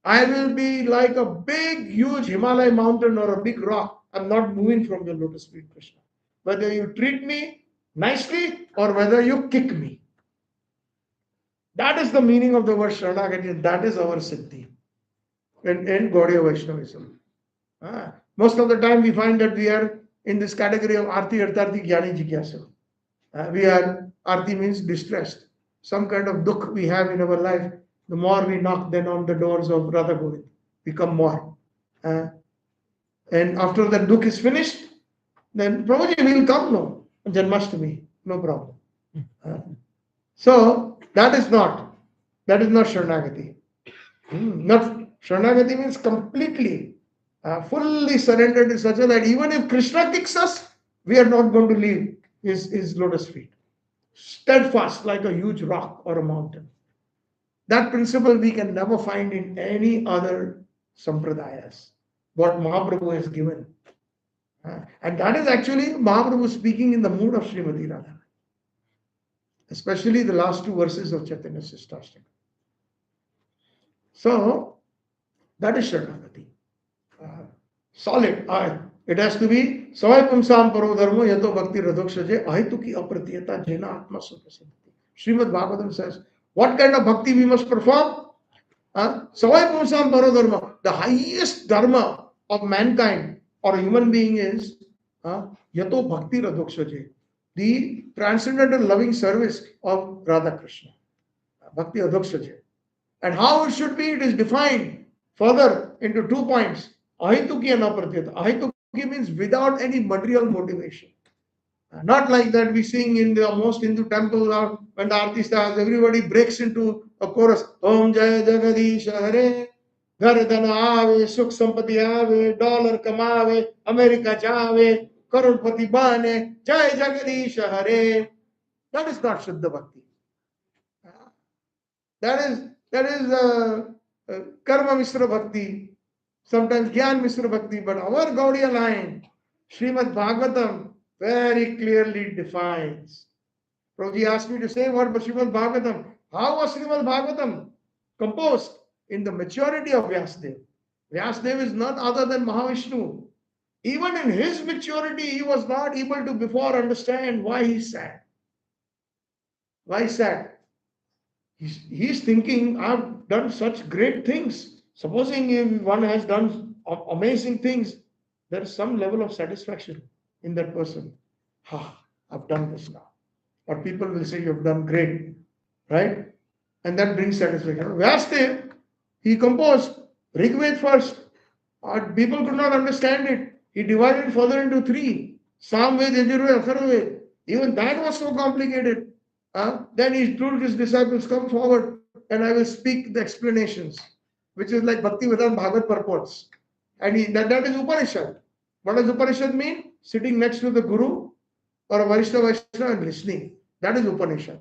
A: I will be like a big, huge Himalaya mountain or a big rock. I'm not moving from your lotus feet, Krishna. Whether you treat me nicely or whether you kick me. That is the meaning of the word Sharanagati. That is our Siddhi in Gaudiya Vaishnavism. Most of the time we find that we are in this category of Arti Artarthi Jnani Jigyasa. Arti means distressed. Some kind of dukh we have in our life. The more we knock then on the doors of Radha Govinda, become more. And after that dukh is finished, then Prabhuji will come, no. Janmashtami, no problem. So that is not Sharanagati. Sharanagati means completely, fully surrendered in such a that even if Krishna kicks us, we are not going to leave his lotus feet. Steadfast like a huge rock or a mountain. That principle we can never find in any other sampradayas. What Mahaprabhu has given. And that is actually Mahaprabhu speaking in the mood of Srimati Radha. Especially the last 2 verses of Chaitanya Srishtastakam. So, that is Sharanagati. Solid. It has to be Savai Pumsam Paro Dharma Yato Bhakti Radhokshaje Ahituki Apratiyata Jena Atma Suprasiddhati. Srimad Bhagavatam says, what kind of bhakti we must perform? Savai Pumsam Paro Dharma. The highest dharma of mankind or a human being is Yato Bhakti Radhokshaje. The transcendental loving service of Radha Krishna. Bhakti Adhokshaje. And how it should be, it is defined further into 2 points. Ahituki and Apratiyata. Ahituki means without any material motivation. Not like that we sing in the most Hindu temples or when the arti starts, everybody breaks into a chorus. Om Jaya Jagadish Hare, Gardana Ave, Sukh Sampati Ave, Dollar Kamave, America Jave, Karolpati Bane, Jai Jagadish Hare. That is not Shuddha Bhakti. That is Karma Misra Bhakti, sometimes Gyan Misra Bhakti, but our Gaudiya line, Srimad Bhagavatam, very clearly defines. Prabhuji asked me to say what was Srimad Bhagavatam. How was Srimad Bhagavatam composed? In the maturity of Vyasadeva. Vyasadeva is none other than Mahavishnu. Even in his maturity, he was not able to before understand why he sad. Why sad? He's thinking, I've done such great things. Supposing if one has done amazing things, there is some level of satisfaction in that person. I've done this now. Or people will say, you've done great. Right? And that brings satisfaction. Vyasadeva, he composed Rigved first. People could not understand it. He divided further into 3. Samved, Yajurved, Atharvaved. Even that was so complicated. Then he told his disciples, come forward and I will speak the explanations, which is like Bhakti Vedanta Bhagavad purports. And that is Upanishad. What does Upanishad mean? Sitting next to the Guru or a Vaishnava and listening. That is Upanishad.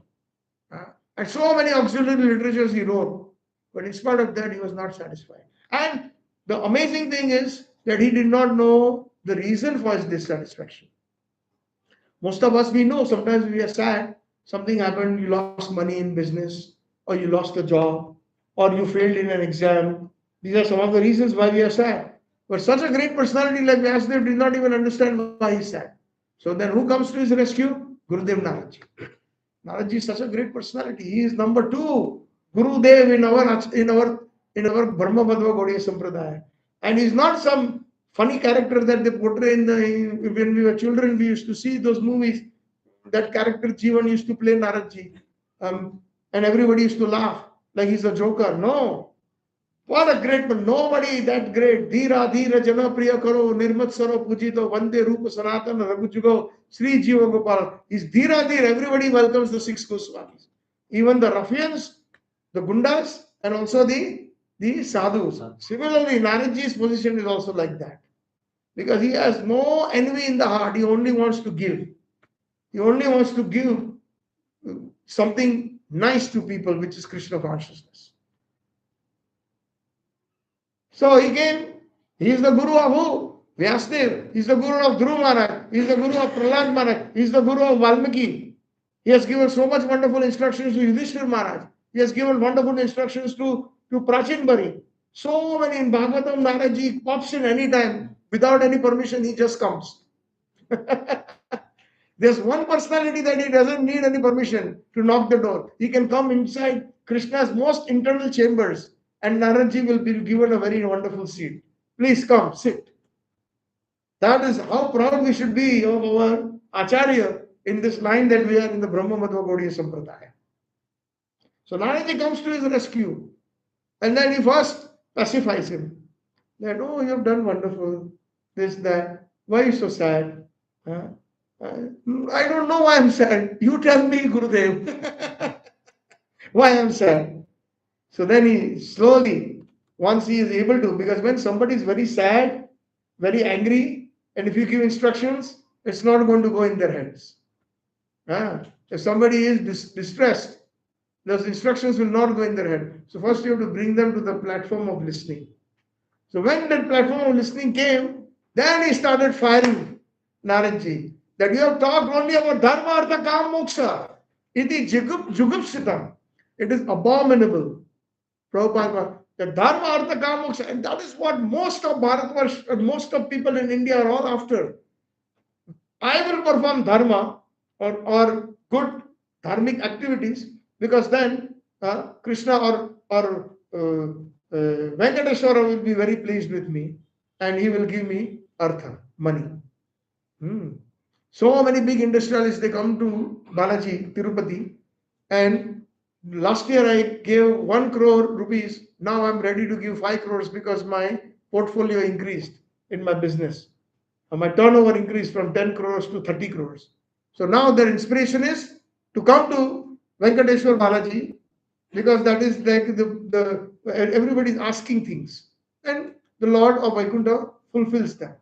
A: And so many auxiliary literatures he wrote. But in spite of that, he was not satisfied. And the amazing thing is that he did not know the reason for his dissatisfaction. Most of us, we know sometimes we are sad, something happened, you lost money in business, or you lost a job, or you failed in an exam. These are some of the reasons why we are sad. But such a great personality like Vyasdev did not even understand why he's sad. So then who comes to his rescue? Gurudev Naradji. Naradji is such a great personality. He is number two Gurudev in our Brahma Madhva Gaudiya Sampradaya. And he's not some funny character that they portray when we were children. We used to see those movies. That character Jivan used to play Naradji, and everybody used to laugh like he's a joker. No, what a great man! Nobody that great. Dhira Dhira Jana Priya Karo Nirmat Saro Pujito Vande Rupa Sanatana Raghujugo Sri Jiva Gopal. He's Dhira Dhira. Everybody welcomes the six Goswamis, even the ruffians, the gundas, and also the sadhus. Similarly, Naradji's position is also like that. Because he has no envy in the heart, he only wants to give. He only wants to give something nice to people, which is Krishna consciousness. So he came, he is the Guru of who? Vyasdev. He is the Guru of Dhruv Maharaj. He is the Guru of Prahlad Maharaj. He is the Guru of Valmiki. He has given so much wonderful instructions to Yudhishthir Maharaj. He has given wonderful instructions to Prachin Bari. So many in Bhagavatam, Naradji pops in any time. Without any permission, he just comes. There's one personality that he doesn't need any permission to knock the door. He can come inside Krishna's most internal chambers and Naradji will be given a very wonderful seat. Please come, sit. That is how proud we should be of our Acharya in this line that we are in the Brahma Madhva Gaudiya Sampradaya. So Naradji comes to his rescue and then he first pacifies him. That, oh, you have done wonderful. This, that. Why are you so sad? I don't know why I'm sad. You tell me, Gurudev. Why I'm sad. So then he slowly, once he is able to, because when somebody is very sad, very angry, and if you give instructions, it's not going to go in their heads. If somebody is distressed, those instructions will not go in their head. So first you have to bring them to the platform of listening. So when that platform of listening came, then he started firing Naradji. That you have talked only about Dharma, Artha, Kam, Moksha. Iti Jugupsitam. It is abominable. Prabhupada, the Dharma, Artha, Kam, Moksha. And that is what most of Bharatvarsh, most of people in India are all after. I will perform Dharma or good dharmic activities because then Krishna or Venkateshwara will be very pleased with me and he will give me Artha, money. So many big industrialists, they come to Balaji, Tirupati, and last year I gave 1 crore rupees. Now I'm ready to give 5 crores because my portfolio increased in my business. My turnover increased from 10 crores to 30 crores. So now their inspiration is to come to Venkateshwar Balaji because that is like everybody is asking things. And the Lord of Vaikuntha fulfills them.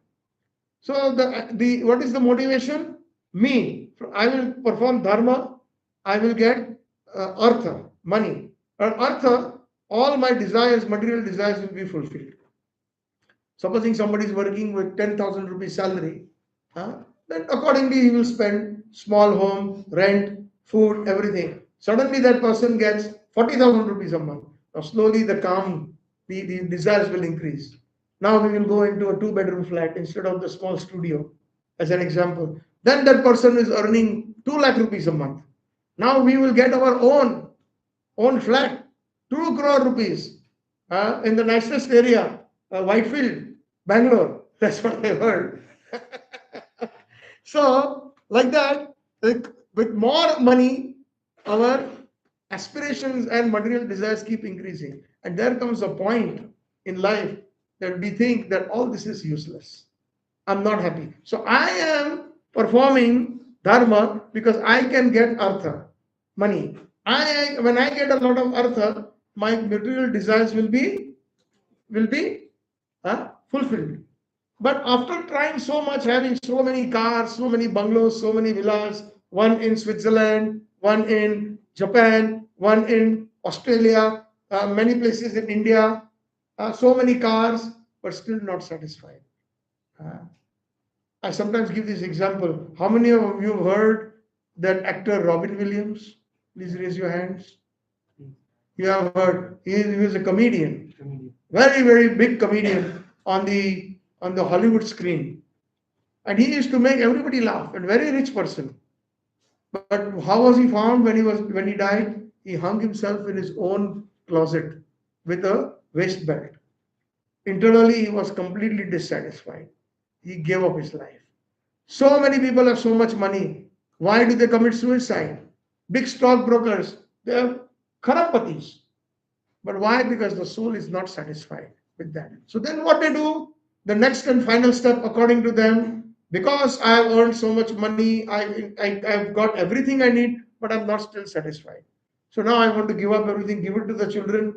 A: So what is the motivation? Me. I will perform dharma. I will get artha, money. And artha, all my desires, material desires will be fulfilled. Supposing somebody is working with 10,000 rupees salary, then accordingly he will spend small home, rent, food, everything. Suddenly that person gets 40,000 rupees a month. Now slowly the desires will increase. Now we will go into a 2-bedroom flat instead of the small studio, as an example. Then that person is earning 2 lakh rupees a month. Now we will get our own flat, 2 crore rupees in the nicest area, Whitefield, Bangalore. That's what I heard. So, like that, with more money, our aspirations and material desires keep increasing. And there comes a point in life that we think that all this is useless. I'm not happy. So I am performing dharma because I can get artha, money. When I get a lot of artha, my material desires will be fulfilled. But after trying so much, having so many cars, so many bungalows, so many villas, one in Switzerland, one in Japan, one in Australia, many places in India, so many cars, but still not satisfied. I sometimes give this example. How many of you heard that actor Robin Williams? Please raise your hands. You have heard. He was a comedian, very, very big comedian on the Hollywood screen. And he used to make everybody laugh, and very rich person. But how was he found when he died? He hung himself in his own closet with a waist belt. Internally, he was completely dissatisfied. He gave up his life. So many people have so much money. Why do they commit suicide? Big stockbrokers, they are kharapatis. But why? Because the soul is not satisfied with that. So then what they do? The next and final step, according to them, because I have earned so much money, I've got everything I need, but I'm not still satisfied. So now I want to give up everything, give it to the children,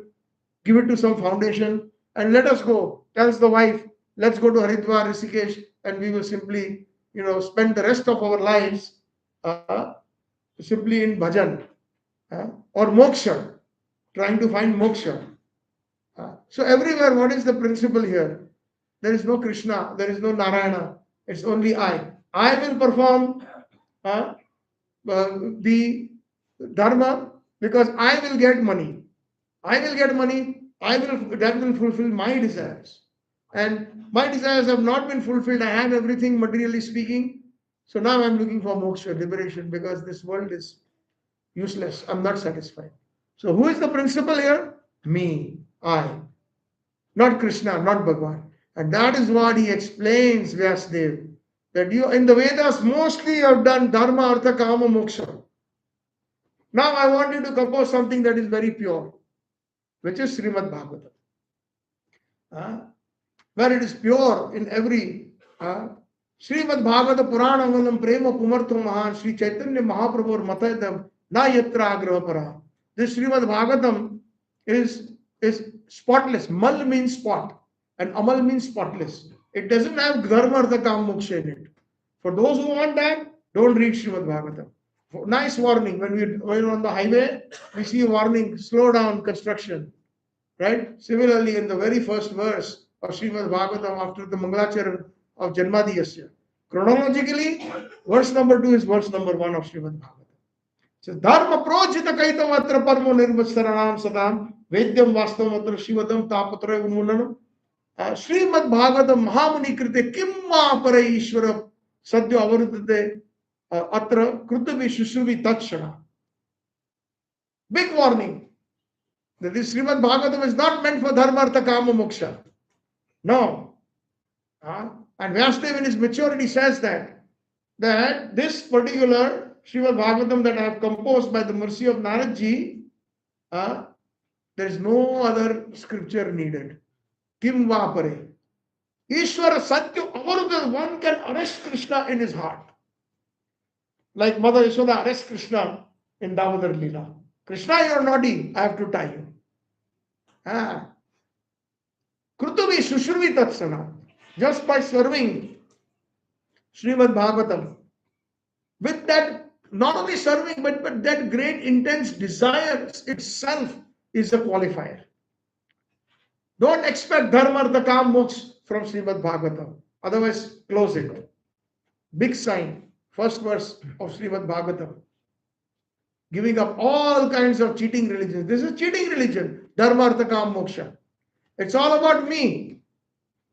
A: give it to some foundation, and let us go. Tells the wife, let's go to Haridwar, Rishikesh, and we will simply, spend the rest of our lives simply in bhajan or moksha, trying to find moksha. So everywhere, what is the principle here? There is no Krishna, there is no Narayana. It's only I. I will perform the dharma because I will get money. I will get money. That will fulfill my desires. And my desires have not been fulfilled. I have everything materially speaking. So now I'm looking for moksha, liberation, because this world is useless. I'm not satisfied. So who is the principal here? Me, I. Not Krishna, not Bhagavan. And that is what he explains, Vyasdev, that you in the Vedas mostly have done dharma, artha, kama, moksha. Now I want you to compose something that is very pure, which is Srimad Bhagavatam. Where it is pure in every Srimad Bhagavata Purana Valam Prema Pumartho Mahan Sri Chaitanya Mahaprabhu Matayadam Na Yatra Agraha Para. This Srimad Bhagavatam is spotless. Mal means spot and Amal means spotless. It doesn't have Dharma Artha Kam Moksha in it. For those who want that, don't read Srimad Bhagavatam. Nice warning. When we're on the highway, we see a warning, slow down construction. Right? Similarly, in the very first verse of Srimad Bhagavatam, after the Mangalacharan of Janmadiyasya, chronologically, verse number 2 is verse number 1 of Srimad Bhagavatam. So, Dharma projita kaitavatra parmo nirvasaranam sadam vedyam vastavamatra shivadam tapatra umunanam Srimad Bhagavatam Mahamuni krite kimma para ishvara sadhya avarudate atra krutavi shushuvi tatshana. Big warning. That this Srimad Bhagavatam is not meant for dharma, artha, kama, moksha. No. And Vyasdev in his maturity says that this particular Srimad Bhagavatam that I have composed by the mercy of Naradji, there is no other scripture needed. Kim va pare. Ishvara Satya Avarudha, one can arrest Krishna in his heart. Like Mother Yashoda arrests Krishna in Damodar Leela. Krishna, you are naughty, I have to tie you. Krutuvi Shushruvi Tatsana. Just by serving Srimad Bhagavatam, with that, not only serving, but that great intense desire itself is a qualifier. Don't expect dharma, artha, kam, moksha from Srimad Bhagavatam. Otherwise, close it. Big sign, first verse of Srimad Bhagavatam. Giving up all kinds of cheating religions. This is cheating religion. Dharma, artha, kam, moksha. It's all about me.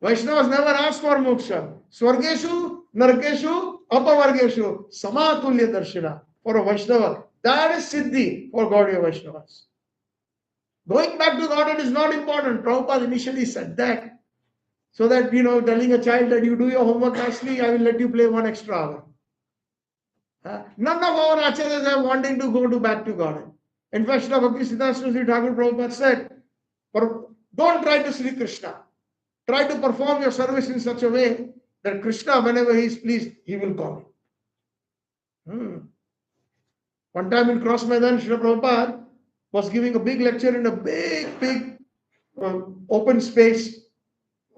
A: Vaishnavas never ask for moksha. Swargeshu, Narkeshu, Apavargeshu, Samatulya Darshana. For a Vaishnava, that is Siddhi for Gaudiya Vaishnavas. Going back to Godhead is not important. Prabhupada initially said that. So that, telling a child that you do your homework nicely, I will let you play 1 extra hour. None of our acharyas are wanting to go back to Godhead. In fact, Sri Bhaktisiddhanta Sri Thakur Prabhupada said, don't try to see Krishna. Try to perform your service in such a way that Krishna, whenever he is pleased, he will call. One time in Cross Maidan, Srila Prabhupada was giving a big lecture in a big open space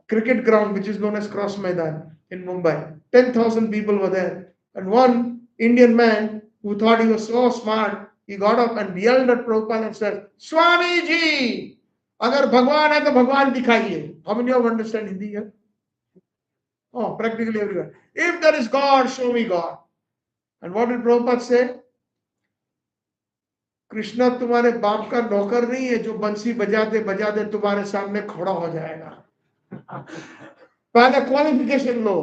A: cricket ground, which is known as Cross Maidan in Mumbai. 10,000 people were there. And one Indian man who thought he was so smart he got up and yelled at Prabhupada and said, Swami ji, agar Bhagwan hai to Bhagwan dikhaiye. How many of you understand Hindi here? Oh, practically everyone. If there is God, show me God. And what did Prabhupada say? Krishna तुम्हारे बाप का नौकर नहीं है जो बंसी बजाते बजाते तुम्हारे सामने खड़ा हो जाएगा. पहले क्वालिफिकेशन लो,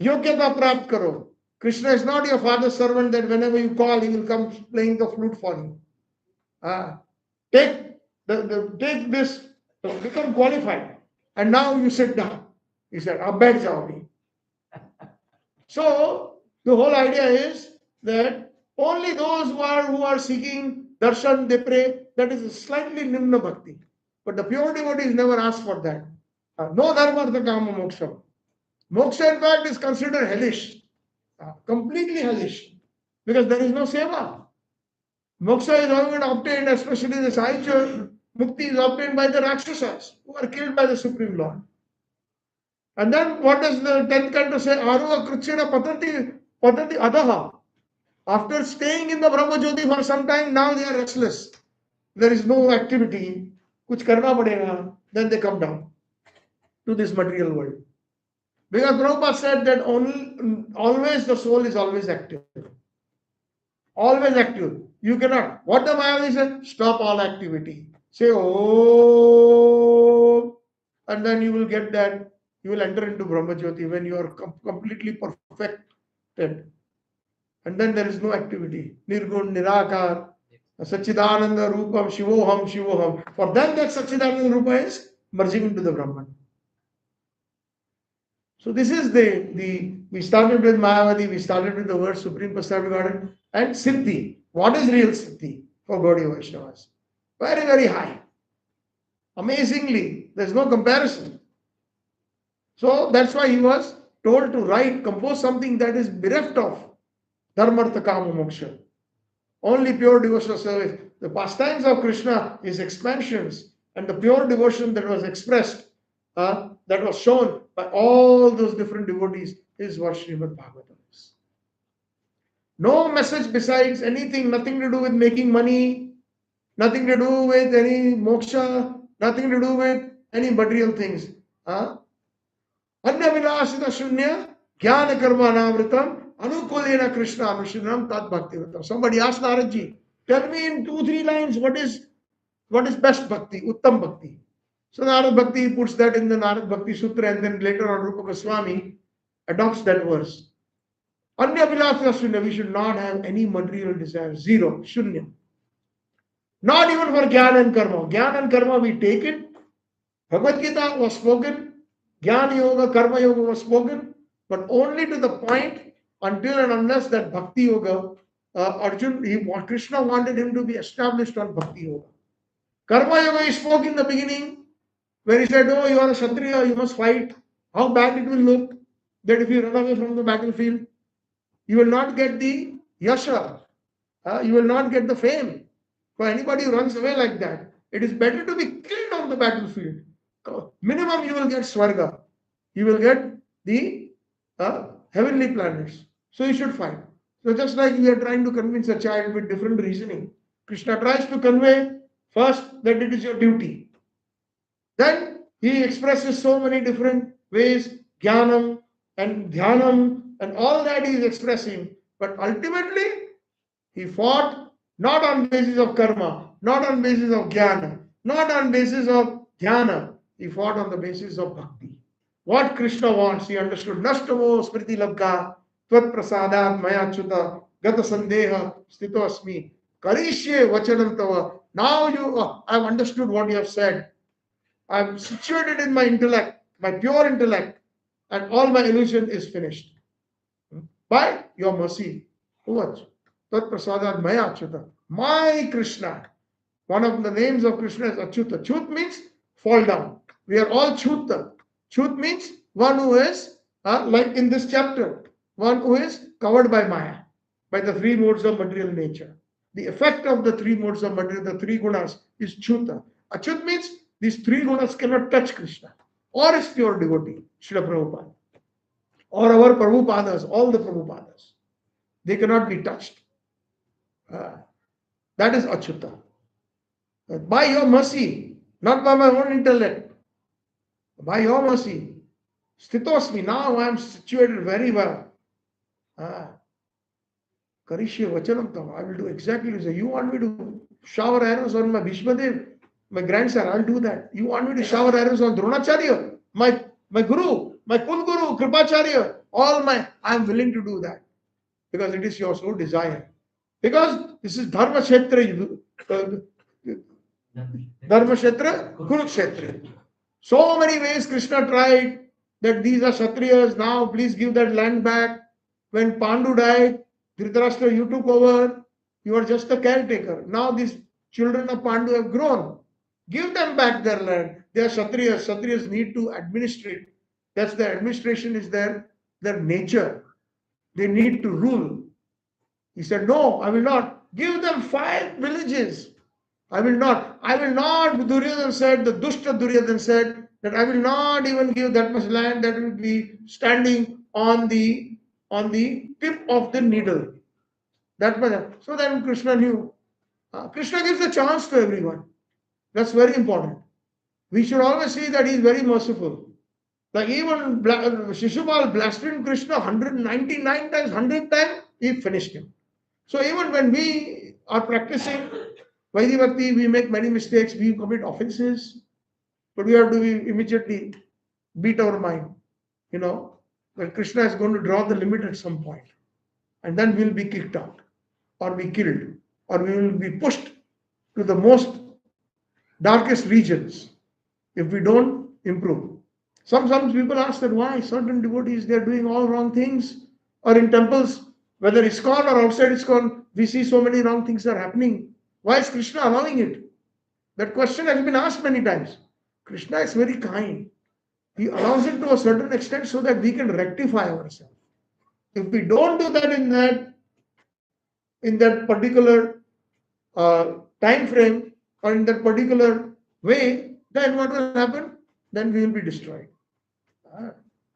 A: योग्यता प्राप्त करो. Krishna is not your father's servant that whenever you call, he will come playing the flute for you. Take this, become qualified, and now you sit down. He said, "Ab baith jao bhi." So the whole idea is that only those who are seeking darshan, they pray. That is a slightly nimna bhakti. But the pure devotees never ask for that. No dharmartha kama moksha. Moksha, in fact, is considered hellish. Completely hellish. Because there is no seva. Moksha is only obtained, especially the Sahitya Mukti is obtained by the Rakshasas who are killed by the Supreme Lord. And then what does the 10th canto say? Aruva Krutshena Patanti Adaha. After staying in the Brahma Jyoti for some time, now they are restless. There is no activity. Kuch karna padega. Then they come down to this material world. Because Prabhupada said that always the soul is always active. Always active. You cannot. What the Mayavadi said? Stop all activity. Say, oh, and then you will get that. You will enter into Brahma Jyoti when you are completely perfected. And then there is no activity. Nirgun, Nirakar, Satchitananda Rupam, Shivoham, Shivoham. For them, that Satchitananda Rupa is merging into the Brahman. So this is we started with Mayavadi, we started with the word Supreme Personality Godhead, and Siddhi. What is real Siddhi for Gaudiya Vaishnavas? Very, very high. Amazingly, there is no comparison. So that's why he was told to compose something that is bereft of dharmartha kama moksha. Only pure devotional service. The pastimes of Krishna is expansions, and the pure devotion that was expressed, that was shown by all those different devotees, is what Srimad Bhagavatam is. No message besides anything, nothing to do with making money, nothing to do with any moksha, nothing to do with any material things. Anya vilasita shunya jnana karma namritam anukulena Krishna anushrinam tat bhaktivatam. Somebody asked Naradji, tell me in 2-3 lines what is best bhakti, uttam bhakti. So Narad Bhakti puts that in the Narad Bhakti Sutra, and then later on Rupa Goswami adopts that verse. Anya vilasita shunya, we should not have any material desire. Zero, shunya. Not even for Jnana and Karma. Jnana and Karma we take it. Bhagavad Gita was spoken. Jnana Yoga, Karma Yoga was spoken. But only to the point until and unless that Bhakti Yoga, Krishna wanted him to be established on Bhakti Yoga. Karma Yoga he spoke in the beginning, where he said, oh, you are a Kshatriya, you must fight. How bad it will look that if you run away from the battlefield, you will not get the yasha, you will not get the fame. For anybody who runs away like that, it is better to be killed on the battlefield. Minimum you will get Swarga. You will get the heavenly planets. So you should fight. So just like we are trying to convince a child with different reasoning, Krishna tries to convey first that it is your duty. Then he expresses so many different ways, jnanam and dhyanam and all that he is expressing. But ultimately, he fought not on basis of karma, not on basis of jnana, not on basis of dhyana. He fought on the basis of bhakti. What Krishna wants, he understood. Nastamo smriti labga tvat prasadat maya chuta gata sandeha stito asmi karishye vachanam tava. Now I've understood what you have said. I'm situated in my intellect, my pure intellect, and all my illusion is finished. By your mercy. What? Tat prasadat maya achyuta. My Krishna. One of the names of Krishna is Achyuta. Chut means fall down. We are all Chuta. Chut means one who is, like in this chapter, one who is covered by Maya, by the 3 modes of material nature. The effect of the 3 modes of material, the 3 gunas, is Chuta. Achyut means these 3 gunas cannot touch Krishna or his pure devotee, Srila Prabhupada, or our Prabhupadas, all the Prabhupadas. They cannot be touched. That is Achyuta. By your mercy, not by my own intellect, by your mercy. Sthitosmi, now I am situated very well. Karishya Vachanam Tam, I will do exactly as you want me to shower arrows on my Bhishmadev, my grandson, I'll do that. You want me to shower arrows on Dronacharya, my guru, my Kul Guru, Kripacharya, I am willing to do that. Because it is your sole desire. Because this is Dharma Kshetra, Dharma Kshetra, Kurukshetra. So many ways Krishna tried that these are Kshatriyas, now please give that land back. When Pandu died, Dhritarashtra, you took over, you are just a caretaker. Now these children of Pandu have grown. Give them back their land. They are Kshatriyas. Kshatriyas need to administrate. That's the administration is their nature. They need to rule. He said, no, I will not. Give them 5 villages. I will not. I will not, Duryodhan said, the Dushta Duryodhan said, that I will not even give that much land that will be standing on the tip of the needle. That much. So then Krishna knew. Krishna gives a chance to everyone. That's very important. We should always see that he is very merciful. Like even Shishupal blasted Krishna 199 times, 100 times, he finished him. So even when we are practicing Vaidhi Bhakti, we make many mistakes, we commit offenses, but we have to immediately beat our mind, that Krishna is going to draw the limit at some point. And then we will be kicked out, or be killed, or we will be pushed to the most darkest regions if we don't improve. Sometimes people ask that why certain devotees, they are doing all wrong things, or in temples, whether Iskcon or outside Iskcon, we see so many wrong things are happening. Why is Krishna allowing it? That question has been asked many times. Krishna is very kind. He allows it to a certain extent so that we can rectify ourselves. If we don't do that in that particular time frame or in that particular way, then what will happen? Then we will be destroyed.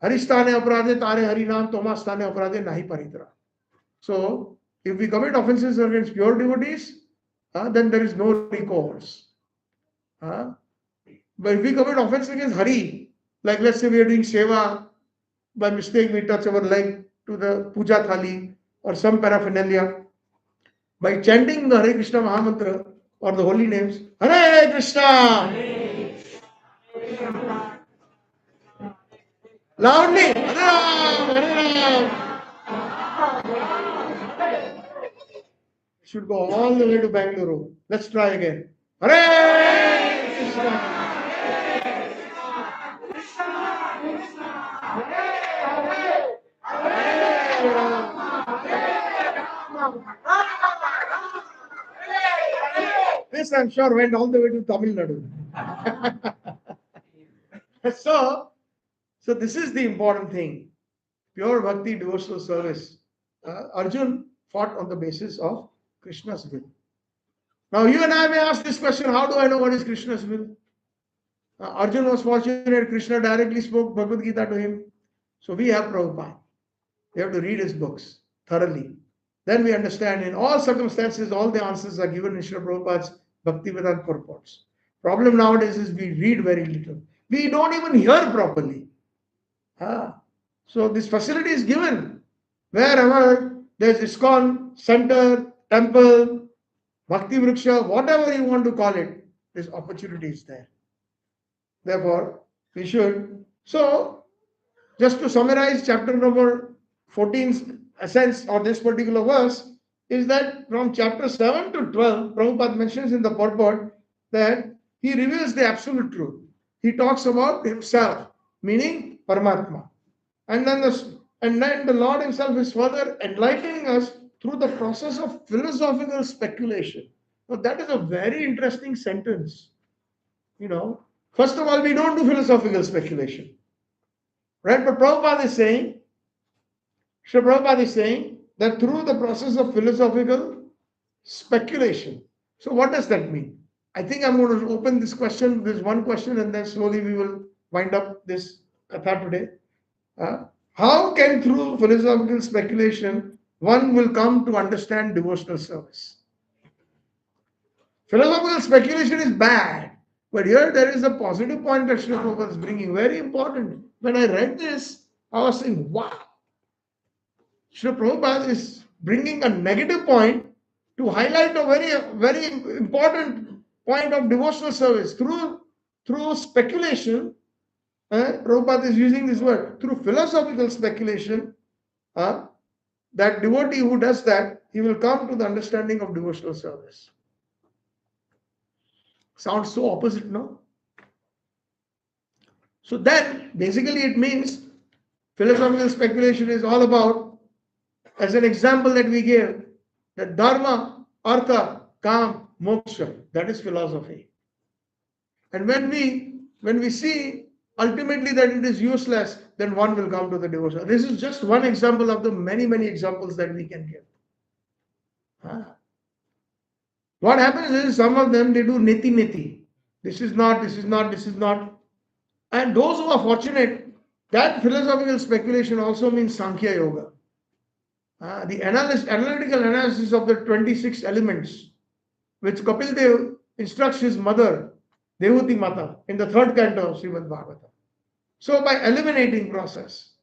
A: Haristane aparade tare harinam tomastane aparade nahi paritra. So, if we commit offenses against pure devotees, then there is no recourse. But if we commit offense against Hari, like let's say we are doing Seva, by mistake we touch our leg to the puja thali or some paraphernalia, by chanting the Hare Krishna Mahamantra or the holy names, Hare Krishna! Loudly! Hare Ram! Hare Ram! Should go all the way to Bangalore. Let's try again. Hare Krishna! This I'm sure went all the way to Tamil Nadu. So this is the important thing. Pure bhakti devotional service. Arjun fought on the basis of Krishna's will. Now you and I may ask this question, how do I know what is Krishna's will? Arjun was fortunate, Krishna directly spoke Bhagavad Gita to him. So we have Prabhupada. We have to read his books thoroughly. Then we understand in all circumstances, all the answers are given in Srila Prabhupada's Bhaktivedanta purports. Problem nowadays is we read very little. We don't even hear properly. So this facility is given. Wherever there is Iskcon, center, temple, Bhakti Vriksha, whatever you want to call it, this opportunity is there. Therefore, we should. So, just to summarize chapter number 14's essence or this particular verse is that from chapter 7 to 12, Prabhupada mentions in the purport that he reveals the absolute truth. He talks about himself, meaning Paramatma. And then the Lord himself is further enlightening us through the process of philosophical speculation. Now, that is a very interesting sentence. First of all, we don't do philosophical speculation. Right? But Prabhupada is saying, Srila Prabhupada is saying that through the process of philosophical speculation. So what does that mean? I think I'm going to open this one question, and then slowly we will wind up this katha today. How can through philosophical speculation one will come to understand devotional service? Philosophical speculation is bad. But here there is a positive point that Srila Prabhupada is bringing. Very important. When I read this, I was saying, wow. Srila Prabhupada is bringing a negative point to highlight a very important point of devotional service. Through speculation, Prabhupada is using this word, through philosophical speculation, that devotee who does that, he will come to the understanding of devotional service. Sounds so opposite, no? So then, basically it means philosophical speculation is all about, as an example that we gave, that dharma, artha, kam, moksha, that is philosophy. And when we see ultimately that it is useless, then one will come to the devotion. This is just one example of the many examples that we can give. What happens is some of them, they do neti. This is not. And those who are fortunate, that philosophical speculation also means Sankhya Yoga. The analytical analysis of the 26 elements, which Kapil Dev instructs his mother, Devuti Mata, in the third canto of Srimad Bhagavatam. So by eliminating process,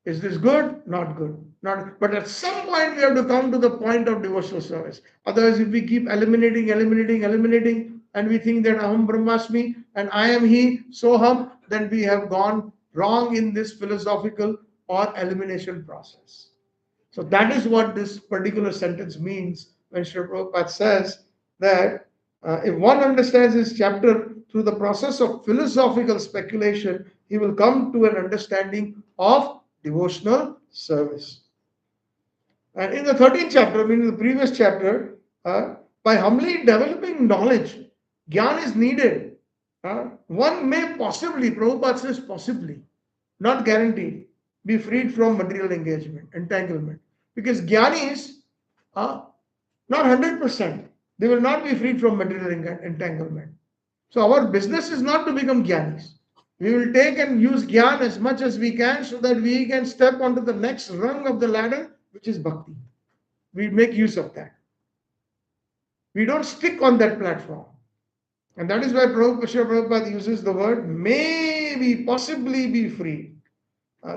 A: is this good? Not good. But at some point we have to come to the point of devotional service. Otherwise, if we keep eliminating, and we think that Aham Brahmasmi and I am He, Soham, then we have gone wrong in this philosophical or elimination process. So that is what this particular sentence means when Srila Prabhupada says that if one understands this chapter through the process of philosophical speculation, he will come to an understanding of devotional service. And in the 13th chapter, meaning the previous chapter, by humbly developing knowledge, Gyan is needed. One may possibly, Prabhupada says possibly, not guaranteed, be freed from material entanglement. Because Gyanis are not 100%. They will not be freed from material entanglement. So our business is not to become Gyanis. We will take and use Gyan as much as we can so that we can step onto the next rung of the ladder, which is Bhakti. We make use of that. We don't stick on that platform. And that is why Prabhupada uses the word maybe, possibly be free.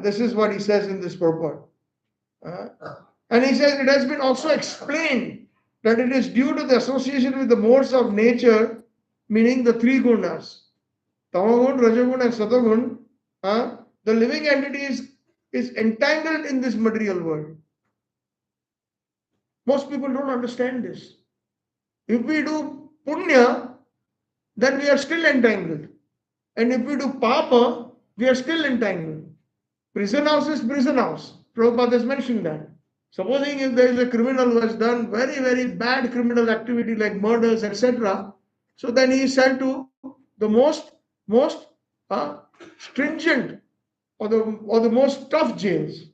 A: This is what he says in this purport. And he says it has been also explained that it is due to the association with the modes of nature, meaning the three gunas, Tamagun, Rajagun and Satagun, the living entity is entangled in this material world. Most people don't understand this. If we do punya, then we are still entangled. And if we do papa, we are still entangled. Prison house is prison house. Prabhupada has mentioned that. Supposing if there is a criminal who has done very bad criminal activity like murders, etc., so then he is sent to the most stringent or the most tough jails.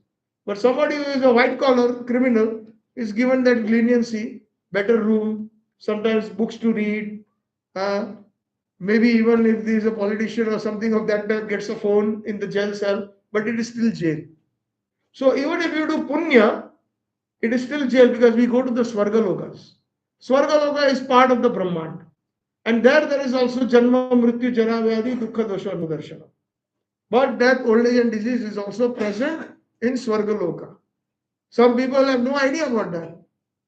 A: But somebody who is a white collar criminal is given that leniency, better room, sometimes books to read, maybe even if there is a politician or something of that type gets a phone in the jail cell, but it is still jail. So even if you do punya, it is still jail because we go to the Swargalokas. Swargaloka is part of the Brahmand. And there is also Janma, Mrityu, Jara, Vyadi, Dukkha, Dosha, Anudarshana. But death, old age and disease is also present in Swargaloka. Some people have no idea about that.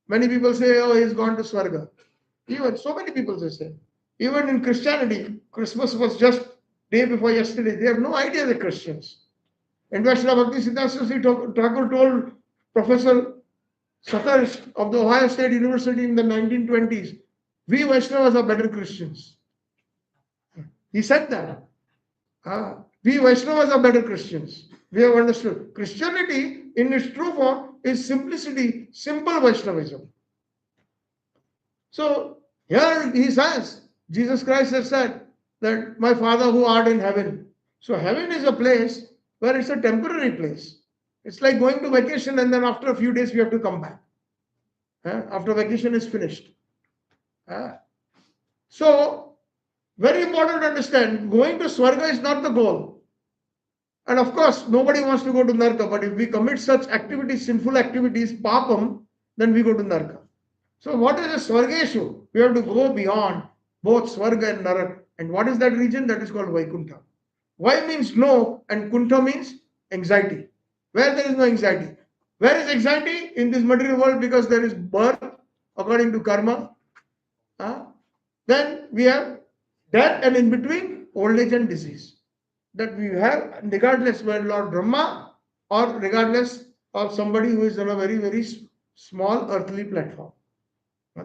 A: Many people say, oh, he's gone to Swarga. Even so many people say. Even in Christianity, Christmas was just day before yesterday. They have no idea they're Christians. In fact, Bhakti Siddhanta Thakur told Professor Satarish of the Ohio State University in the 1920s, we Vaishnavas are better Christians. He said that. We Vaishnavas are better Christians. We have understood. Christianity in its true form is simplicity, simple Vaishnavism. So here he says, Jesus Christ has said that my Father who art in heaven. So heaven is a place where it's a temporary place. It's like going to vacation and then after a few days we have to come back. After vacation is finished. So, very important to understand, going to Swarga is not the goal. And of course, nobody wants to go to Narka, but if we commit such activities, sinful activities, papam, then we go to Narka. So what is the Swargeshu? We have to go beyond both Swarga and Narak. And what is that region? That is called Vaikuntha. Vai means no and Kuntha means anxiety. Where there is no anxiety. Where is anxiety? In this material world, because there is birth according to karma. Then we have death, and in between old age and disease. That we have regardless whether Lord Brahma or regardless of somebody who is on a very, very small earthly platform.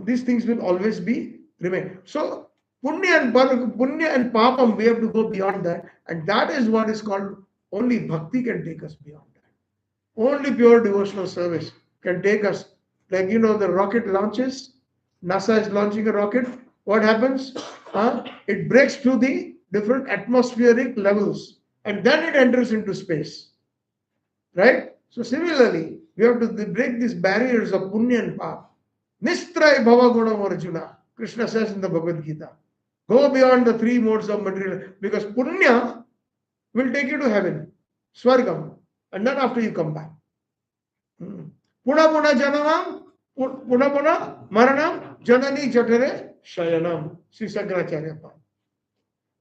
A: These things will always be remain. So punya and papam, we have to go beyond that, and that is what is called only bhakti can take us beyond that. Only pure devotional service can take us. Like the rocket launches. NASA is launching a rocket. What happens? It breaks through the different atmospheric levels, and then it enters into space. Right? So similarly, we have to break these barriers of punya and pap. Nistray bhava gunam arjuna. Krishna says in the Bhagavad Gita. Go beyond the three modes of material, because punya will take you to heaven, swargam, and then after you come back. Puna puna jananam, puna puna maranam, janani jatare shayanam. Sri Shankaracharya.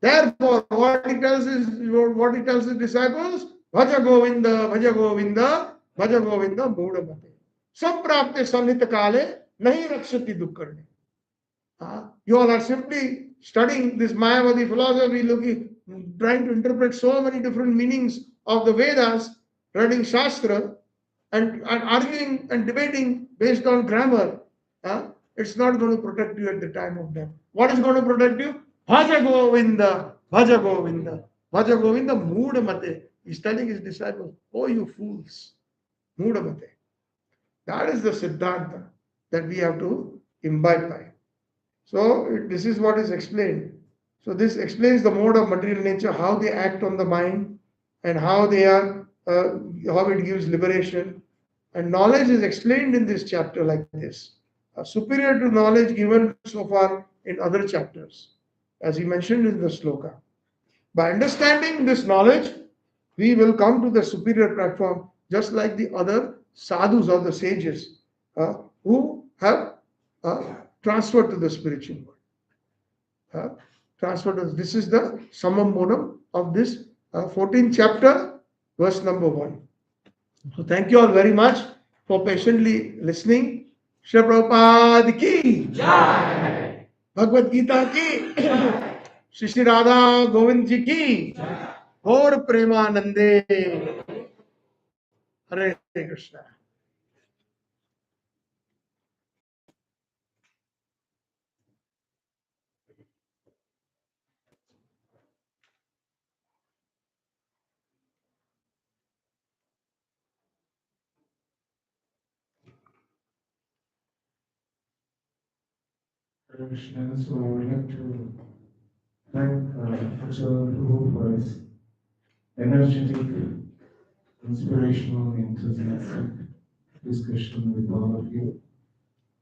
A: Therefore, what he tells his disciples, Bhaja Govinda, Bhaja Govinda, Bhaja Govinda, Mudamate. Samprapte sanhita kale, nahi rakshati dukkarne. You all are simply studying this Mayavadi philosophy, trying to interpret so many different meanings of the Vedas, reading Shastra, and arguing and debating based on grammar. It's not going to protect you at the time of death. What is going to protect you? Bhaja Govinda, Bhaja Govinda, Bhaja Govinda, Mudamate. He's telling his disciples, oh, you fools, Mudamate. That is the Siddhanta that we have to imbibe by. So this is what is explained. So this explains the mode of material nature, how they act on the mind, and how they are, how it gives liberation. And knowledge is explained in this chapter like this, superior to knowledge given so far in other chapters, as he mentioned in the sloka. By understanding this knowledge, we will come to the superior platform, just like the other sadhus or the sages who have transferred to the spiritual world. This is the summum bonum of this 14th chapter, verse number 1. So thank you all very much for patiently listening. Shri Prabhupada ki Jai. Bhagavad Gita ki Shri Radha Govind ji ki Gaur Premanande. Hare Krishna.
E: Krishna, so I would like to thank Professor Prabhu for his energetic, inspirational, enthusiastic discussion with all of you.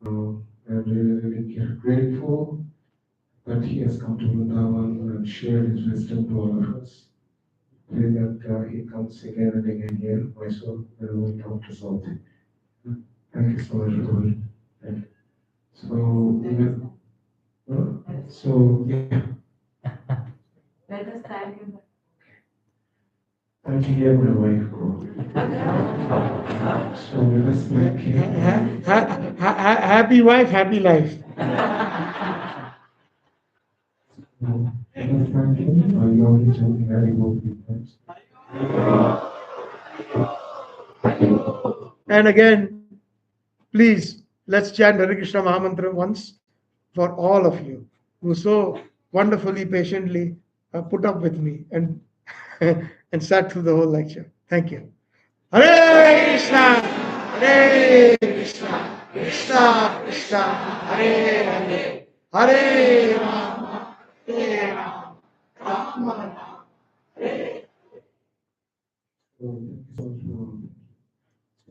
E: I'm really grateful that he has come to Vrindavan and shared his wisdom to all of us. Pray that he comes again and again here, Mysore, where we talk to South. Thank you so much, Prabhu. Thank you. So, yeah.
C: Let us thank him.
E: I can hear my wife go. So let us thank him.
A: Happy wife, happy life.
E: Let us thank him. Are you already chanting Hari-Bol times?
A: And again, please, let's chant Hare Krishna Mahamantra once for all of you who so wonderfully, patiently put up with me and and sat through the whole lecture. Thank you. Hare Krishna, Hare Krishna, Krishna Krishna, Hare Hare, Hare Rama, Hare Rama, Rama Rama, Hare.
E: So, I just want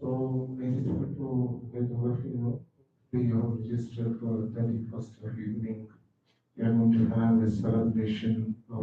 E: to let all of you know, we have registered for 31st of evening. We are going to have a celebration of